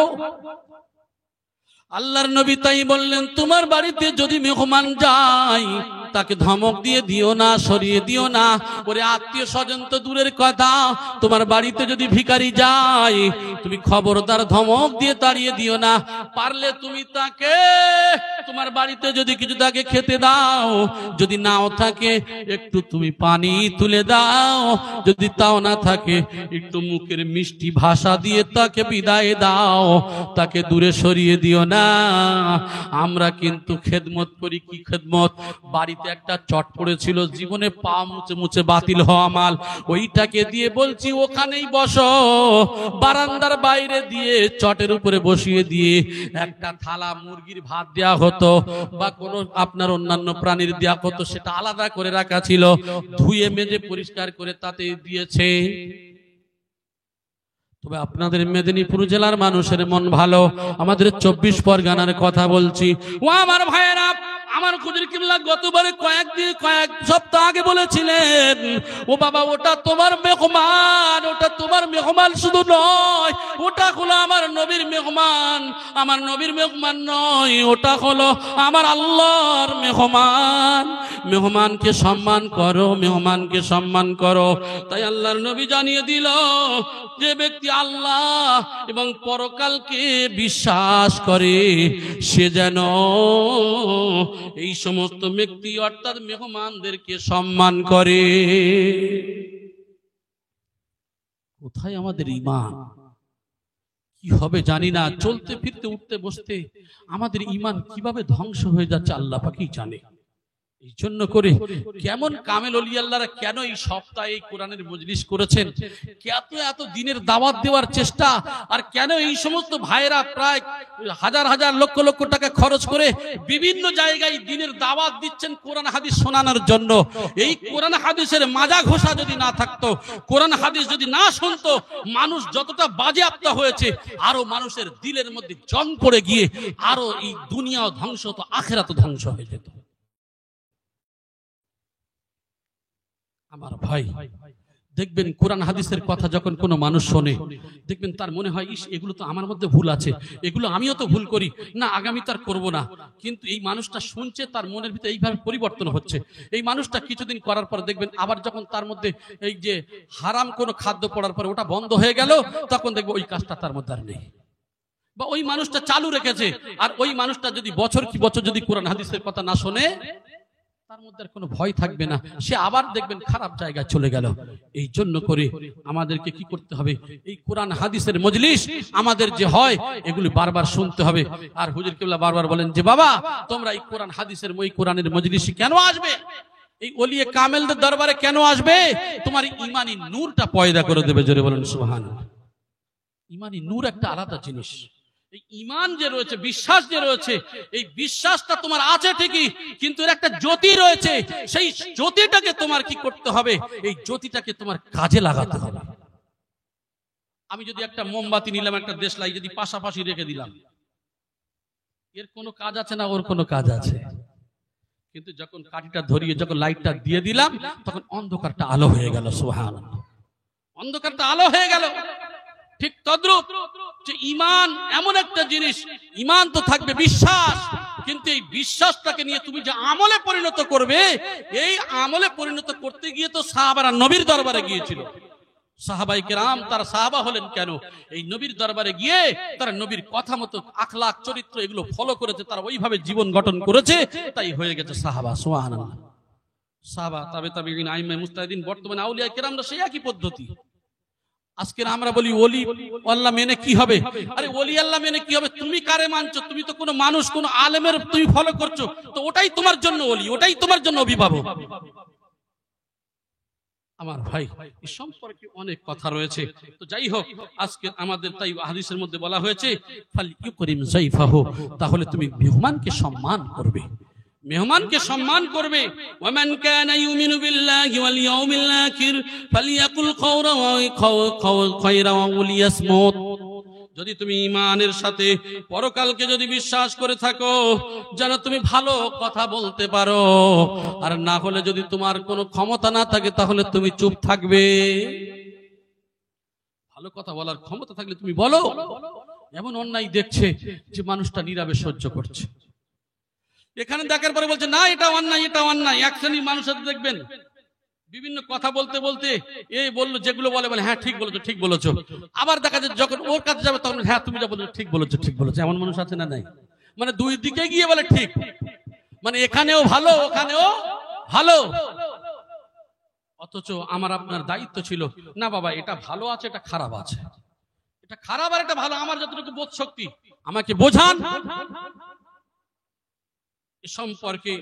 [SPEAKER 1] আল্লাহর নবী তাই বললেন, তোমার বাড়িতে যদি মেহমান যায় তাকে ধমক দিয়ে দিও না, সরিয়ে দিও না। ওরে আত্মীয় স্বজন তো দূরের কথা, তোমার বাড়িতে যদি ভিখারি যায় তুমি খবরদার ধমক দিয়ে তাড়িয়ে দিও না। পারলে তুমি তাকে, তোমার বাড়িতে যদি কিছু তাকে খেতে দাও, যদি নাও থাকে একটু তুমি পানি তুলে দাও, যদি তাও না থাকে একটু মুখের মিষ্টি ভাষা দিয়ে তাকে বিদায় দাও, তাকে দূরে সরিয়ে দিও না। আমরা কিন্তু খেদমত করি, কি খেদমত? বাড়িতে একটা চট পড়েছিল, জীবনে পা মুছে মুছে বাতিল হওয়া মাল, ওইটাকে দিয়ে বলছি ওখানেই বসো। বারান্দার বাইরে দিয়ে চটের উপরে বসিয়ে দিয়ে একটা থালা মুরগির ভাত দেয়া হতো বা কোনো আপনার অন্যান্য প্রাণীর দেয়া হতো, সেটা আলাদা করে রাখা ছিল, ধুয়ে মেজে পরিষ্কার করে তাতে দিয়েছে। তবে আপনাদের মেদিনীপুর জেলার মানুষের মন ভালো, আমাদের 24 পরগনার কথা বলছি। ও আমার ভাইয়েরা, আমার খুদির কিবলা গতবারে কয়েক সপ্তাহ আগে বলেছিলেন, ও বাবা ওটা তোমার মেহমান, ওটা তোমার মেহমান শুধু নয়, ওটা হলো আমার নবীর মেহমান। আমার নবীর মেহমান নয়, ওটা হলো আমার আল্লাহর মেহমান। মেহমানকে সম্মান করো, মেহমানকে সম্মান করো। তাই আল্লাহর নবী জানিয়ে দিল, যে ব্যক্তি আল্লাহ এবং পরকালকে বিশ্বাস করে সে যেন এই সমস্ত ব্যক্তি অর্থাৎ মেহমানদেরকে সম্মান করে। কোথায় আমাদের ঈমান? কি হবে জানি না, চলতে ফিরতে উঠতে বসতে আমাদের ঈমান কিভাবে ধ্বংস হয়ে যাচ্ছে আল্লাহ পাকই জানে। এই জন্য করে কেমন কামেল ওলি আল্লাহরা কেন এই সপ্তাহে এই কোরআনের মজলিস করেছেন, এত দিনের দাওয়াত দেওয়ার চেষ্টা, আর কেন এই সমস্ত ভাইয়েরা প্রায় হাজার হাজার লক্ষ লক্ষ টাকা খরচ করে বিভিন্ন জায়গায় দিনের দাওয়াত দিচ্ছেন কোরআন হাদিস শোনানোর জন্য। এই কোরআন হাদিসের মাজা ঘোষা যদি না থাকতো, কোরআন হাদিস যদি না শুনতো, মানুষ যতটা বাজেয়াপ্ত হয়েছে, আরো মানুষের দিলের মধ্যে জং পড়ে গিয়ে আরো এই দুনিয়াও ধ্বংস হতো, আখিরাতও ধ্বংস হয়ে যেত। আমার ভাই, দেখবেন কোরআন হাদিসের কথা যখন কোনো মানুষ শোনে, দেখবেন তার মনে হয় ইস, এগুলো তো আমার মধ্যে ভুল আছে, এগুলো আমিও তো ভুল করি, না আগামী তার করবো না। কিন্তু এই মানুষটা শুনছে, তার মনের ভিতরে এইভাবে পরিবর্তন হচ্ছে। এই মানুষটা কিছুদিন করার পর দেখবেন আবার যখন তার মধ্যে এই যে হারাম কোনো খাদ্য পড়ার পর ওটা বন্ধ হয়ে গেল, তখন দেখবো ওই কাজটা তার মধ্যে আর নেই, বা ওই মানুষটা চালু রেখেছে। আর ওই মানুষটা যদি বছর কি বছর যদি কোরআন হাদিসের কথা না শোনে, তার মধ্যে আর কোনো ভয় থাকবে না, সে আবার দেখবেন খারাপ জায়গায় চলে গেল। এই জন্য করে আমাদেরকে কি করতে হবে, এই কোরআন হাদিসের মজলিস আমাদের যে হয় এগুলি বারবার শুনতে হবে। আর হুজুর কিবলা বারবার বলেন যে বাবা তোমরা এই কোরআন হাদিসের কোরআনের মজলিসে কেন আসবে, এই ওলিয়ে কামেলদের দরবারে কেন আসবে? তোমার ঈমানি নূরটা পয়দা করে দেবে। জোরে বলেন সুবহানাল্লাহ। ঈমানি নূর একটা আলাদা জিনিস। এই ঈমান যে রয়েছে, বিশ্বাস যে রয়েছে, এই বিশ্বাসটা তোমার আছে ঠিকই, কিন্তু এর একটা জ্যোতি রয়েছে। সেই জ্যোতিটাকে তোমার কি করতে হবে, এই জ্যোতিটাকে তোমার কাজে লাগাতে হবে। আমি যদি একটা মোমবাতি নিলাম, একটা দেশলাই যদি পাশাপাশি রেখে দিলাম, এর কোনো কাজ আছে না? ওর কোনো কাজ আছে। কিন্তু যখন কাঠিটা ধরিয়ে যখন লাইটটা দিয়ে দিলাম, তখন অন্ধকারটা আলো হয়ে গেল। সুবহানাল্লাহ, অন্ধকারটা আলো হয়ে গেল। ঠিক তদ্রূপ যে ঈমান এমন একটা জিনিস, ঈমান তো থাকবে বিশ্বাস, কিন্তু এই বিশ্বাসটাকে নিয়ে তুমি যে আমলে পরিণত করবে, এই আমলে পরিণত করতে গিয়ে তো সাহাবারা নবীর দরবারে গিয়েছিল। সাহাবাই কেরাম তারা সাহাবা হলেন কেন? এই নবীর দরবারে গিয়ে তারা নবীর কথা মতো আখলাক চরিত্র এগুলো ফলো করেছে, তারা ওইভাবে জীবন গঠন করেছে, তাই হয়ে গেছে সাহাবা। সুবহানাল্লাহ। সাহাবা, তাবে তাবেঈন, আইম্মা মুজতাহিদিন, বর্তমানে আউলিয়া কেরামরা সেই একই পদ্ধতি। আজকে আমরা বলি ওলি আল্লাহ মেনে কি হবে? আরে ওলি আল্লাহ মেনে কি হবে? তুমি কারে মানছো? তুমি তো কোনো মানুষ, কোনো আলেমের তুমি ফলো করছো, তো ওটাই তোমার জন্য ওলি, ওটাই তোমার জন্য অভিভাবক। আমার ভাই, এই সম্পর্কে অনেক কথা রয়েছে। তো যাই হোক, আজকে আমাদের তাই হাদিসের মধ্যে বলা হয়েছে ফাল ইউকরিম যায়ফাহু, তাহলে তুমি মেহমানকে সম্মান করবে, মেহমানকে সম্মান করবে। ওয়ামান কানা ইউমিনু বিল্লাহি ওয়াল ইয়াউমিল আখির ফালিয়াকুল খায়রান ওয়া লিয়াসমুত। যদি তুমি ঈমানের সাথে পরকালকে যদি বিশ্বাস করে থাকো, যেন তুমি ভালো কথা বলতে পারো, আর না হলে যদি তোমার কোনো ক্ষমতা না থাকে তাহলে তুমি চুপ থাকবে। ভালো কথা বলার ক্ষমতা থাকলে তুমি বলো। এমন অন্যায় দেখছে যে মানুষটা নীরবে সহ্য করছে, এখানে দেখার পরে বলছে না এটা অন্যায়, এটা অন্যায়। এক শ্রেণীর মানুষের দেখবেন বিভিন্ন কথা বলতে বলতে এই বললো, যেগুলো বলে বলে হ্যাঁ ঠিক বলেছো, ঠিক বলেছো। আবার দেখা যায় যখন ওর কাছে যাবে তখন হ্যাঁ তুমি যা বলেছো ঠিক বলেছো, ঠিক বলেছো। এমন মানুষ আছে না নাই? মানে দুই দিকে গিয়ে বলে ঠিক, মানে এখানেও ভালো ওখানেও ভালো। অথচ আমার আপনার দায়িত্ব ছিল না বাবা এটা ভালো আছে এটা খারাপ আছে, এটা খারাপ আর এটা ভালো, আমার যতটুকু বোধ শক্তি আমাকে বোঝান। এ সম্পর্কে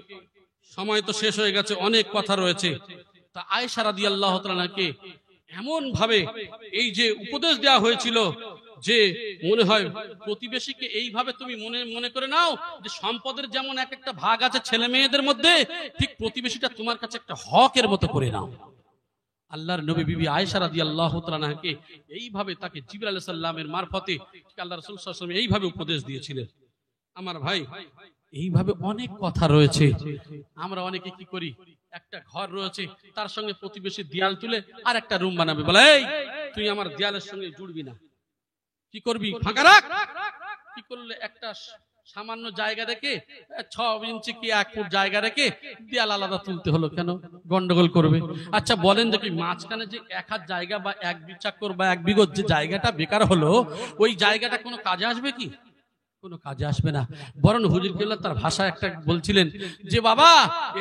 [SPEAKER 1] সময় তো শেষ হয়ে গেছে, অনেক কথা রয়েছে। তা আয়েশা রাদিয়াল্লাহু তাআলাকে এমন ভাবে এই যে উপদেশ দেওয়া হয়েছিল যে মনে হয় প্রতিবেশীকে এইভাবে তুমি মনে করে নাও যে সম্পদের যেমন এক একটা ভাগ আছে ছেলে মেয়েদের মধ্যে, ঠিক প্রতিবেশীটা তোমার কাছে একটা হকের মতো করে নাও। আল্লাহর নবী বিবি আয়েশা রাদিয়াল্লাহু তাআলাকে এইভাবে তাকে জিবরাইল আলাইহিস সালামের মারফতে আল্লাহর রাসূল সাল্লাল্লাহু আলাইহি ওয়াসাল্লাম এইভাবে উপদেশ দিয়েছিলেন। আমার ভাই এইভাবে অনেক কথা রয়েছে। আমরা অনেকে কি করি, একটা ঘর রয়েছে তার সঙ্গে প্রতিবেশী দেয়াল তুলে আর একটা রুম বানাবে, বলে এই তুই আমার দেয়ালের সঙ্গে জুড়বি না, কি করবি ফাঁকা রাখ। কি করলে একটা সামান্য জায়গা রেখে 6 ইঞ্চি কি 1 ফুট জায়গা রেখে দেয়াল আলাদা তুলতে হলো কেন? গন্ডগোল করবে। আচ্ছা বলেন দেখি মাঝখানে যে 1 হাত জায়গা বা 1 বিচাকর বা 1 বিঘত যে জায়গাটা বেকার হলো, ওই জায়গাটা কোনো কাজে আসবে কি? কোনো কাজে আসবে না। বরং হুজুর কেবলা তার ভাষা একটা বলছিলেন যে বাবা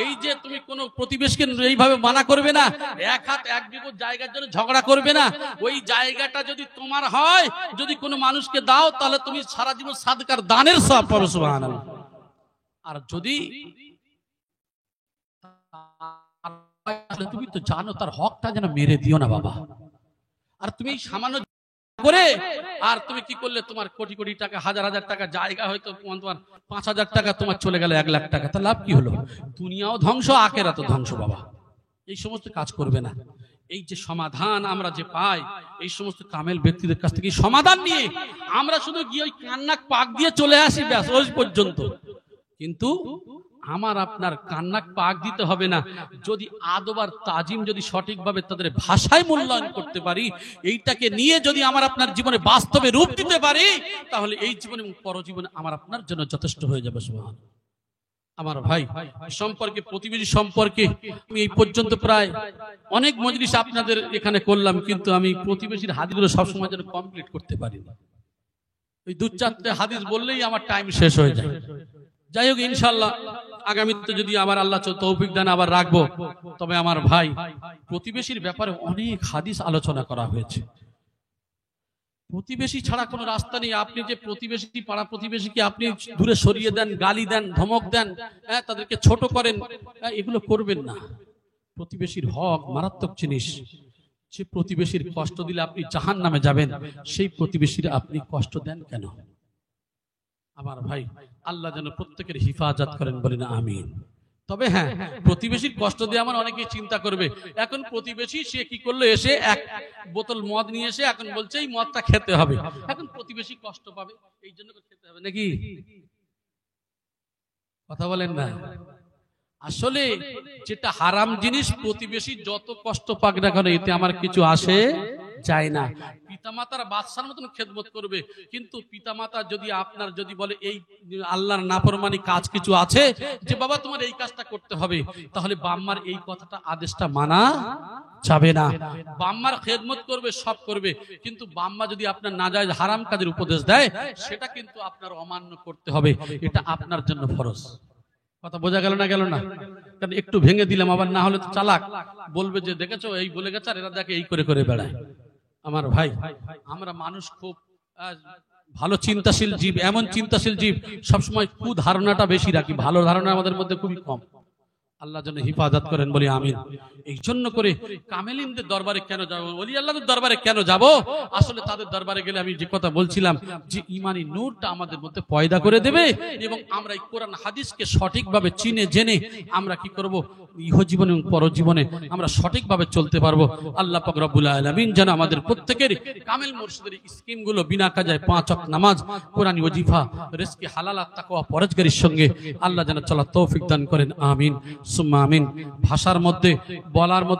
[SPEAKER 1] এই যে তুমি কোনো প্রতিবেশীকে এইভাবে মানা করবে না, 1 হাত 1 বিঘত জায়গার জন্য ঝগড়া করবে না। ওই জায়গাটা যদি তোমার হয়, যদি কোনো মানুষকে দাও তাহলে তুমি সারা জীবন সাদকার দানের সওয়াব পাবে, সুবহানাল্লাহ। আর যদি তুমি তো জানো তার হকটা যেন মেরে দিও না বাবা। আর তুমি সামান্য করে আর তুমি কি করলে, তোমার কোটি কোটি টাকা হাজার হাজার টাকা জায়গা হয়তো তোমার 5,000 টাকা তোমার চলে গেল 1 লাখ টাকা, তা লাভ কি হলো? দুনিয়াও ধ্বংস আখিরাতও ধ্বংস বাবা। এই সমস্ত কাজ করবে না। এই যে সমাধান আমরা যে পাই এই সমস্ত কামেল ব্যক্তিদের কাছ থেকে সমাধান নিয়ে আমরা শুধু গিয়ে ওই কান্নাক পাক দিয়ে চলে আসি, ব্যাস ওই পর্যন্ত। কিন্তু আমার আপনার কান্নাক পাক দিতে হবে না। যদি আদব আর তাজিম যদি সঠিকভাবে তাদের ভাষায় মূল্যায়ন করতে পারি, এইটাকে নিয়ে যদি আমার আপনার জীবনে বাস্তবে রূপ দিতে পারি, তাহলে এই জীবনে এবং পরজীবনে আমার আপনার জন্য যথেষ্ট হয়ে যাবে। সুবহানাল্লাহ। আমার ভাই সম্পর্কে, প্রতিবেশী সম্পর্কে আমি এই পর্যন্ত প্রায় অনেক মজলিস আপনাদের এখানে করলাম, কিন্তু আমি প্রতিবেশীর হাদিসগুলো সবসময় যেন কমপ্লিট করতে পারি না। ওই 2-4টে হাদিস বললেই আমার টাইম শেষ হয়ে যায়। যাই হোক ইনশাআল্লাহ আগামীতে যদি আবার আল্লাহ তৌফিক দেন আবার রাখবো। তবে আমার ভাই প্রতিবেশীর ব্যাপারে অনেক হাদিস আলোচনা করা হয়েছে। প্রতিবেশী ছাড়া কোনো রাস্তা নেই। আপনি যে প্রতিবেশী, পাড়া প্রতিবেশীকে আপনি দূরে সরিয়ে দেন, গালি দেন, ধমক দেন, তাদেরকে ছোট করেন, এগুলো করবেন না। প্রতিবেশীর হক মারাত্মক জিনিস। যে প্রতিবেশীর কষ্ট দিলে আপনি জাহান্নামে যাবেন, সেই প্রতিবেশীর আপনি কষ্ট দেন কেন? আমার ভাই আল্লাহ যেন প্রত্যেকের হিফাজত করেন, বলি না আমিন। তবে হ্যাঁ, প্রতিবেশীর কষ্ট দিয়ে আমার অনেকেই চিন্তা করবে, এখন প্রতিবেশী সে কি করলো, এসে 1 বোতল মদ নিয়ে এসে এখন বলছে এই মদটা খেতে হবে, এখন প্রতিবেশী কষ্ট পাবে এই জন্য খেতে হবে নাকি? কথা বলেন না। আসলে যেটা হারাম জিনিস, প্রতিবেশী যত কষ্ট পাক না কেন এতে আমার কিছু আসে যায় না। পিতামাতার বাদশার মতন খেদমত করবে, কিন্তু পিতামাতা যদি আপনার যদি বলে এই আল্লাহর নাফরমানি কাজ কিছু আছে যে বাবা তোমার এই কাজটা করতে হবে, তাহলে বাম্মার এই কথাটা আদেশটা মানা যাবে না। বাম্মার খেদমত করবে, সব করবে, কিন্তু বাম্মা যদি আপনার নাজায়েজ হারাম কাজের উপদেশ দেয় সেটা কিন্তু আপনার অমান্য করতে হবে। এটা আপনার জন্য ফরজ। কথা বোঝা গেল না? গেল না? কারণ একটু ভেঙে দিলাম, আবার না হলে তো চালাক বলবে যে দেখেছো এই বলে গেছে আর এরা দেখে এই করে করে বেড়ায়। আমার ভাই আমরা মানুষ খুব ভালো চিন্তাশীল জীব, এমন চিন্তাশীল জীব সবসময় কুধারণাটা বেশি রাখি, ভালো ধারণা আমাদের মধ্যে খুবই কম। আল্লাহ যেন হিফাজত করেন, বলি আমিন। এই জন্য করে কামেলিনদের দরবারে কেন যাবো, ওলি আল্লাহদের দরবারে কেন যাব? আসলে তাদের দরবারে গেলে আমি যে কথা বলছিলাম যে ইমানি নূরটা আমাদের মধ্যে পয়দা করে দেবে, এবং আমরা এই কোরআন হাদিসকে সঠিকভাবে চিনে জেনে আমরা কি করব, ইহজীবনে এবং পরজীবনে আমরা সঠিকভাবে চলতে পারবো। আল্লাহ পাক রব্বুল আলামিন যেন আমাদের প্রত্যেকের কামেল মুর্শিদের স্কিমগুলো বিনা কাজায় 5 ওয়াক্ত নামাজ, কোরআন ওয়াজিফা, রিজকি হালাল আর তাকওয়া পরহেজগারির সঙ্গে আল্লাহ যেন চলার তৌফিক দান করেন, আমিন সুম্মা আমিন। ভাষার মধ্যে বলার মধ্যে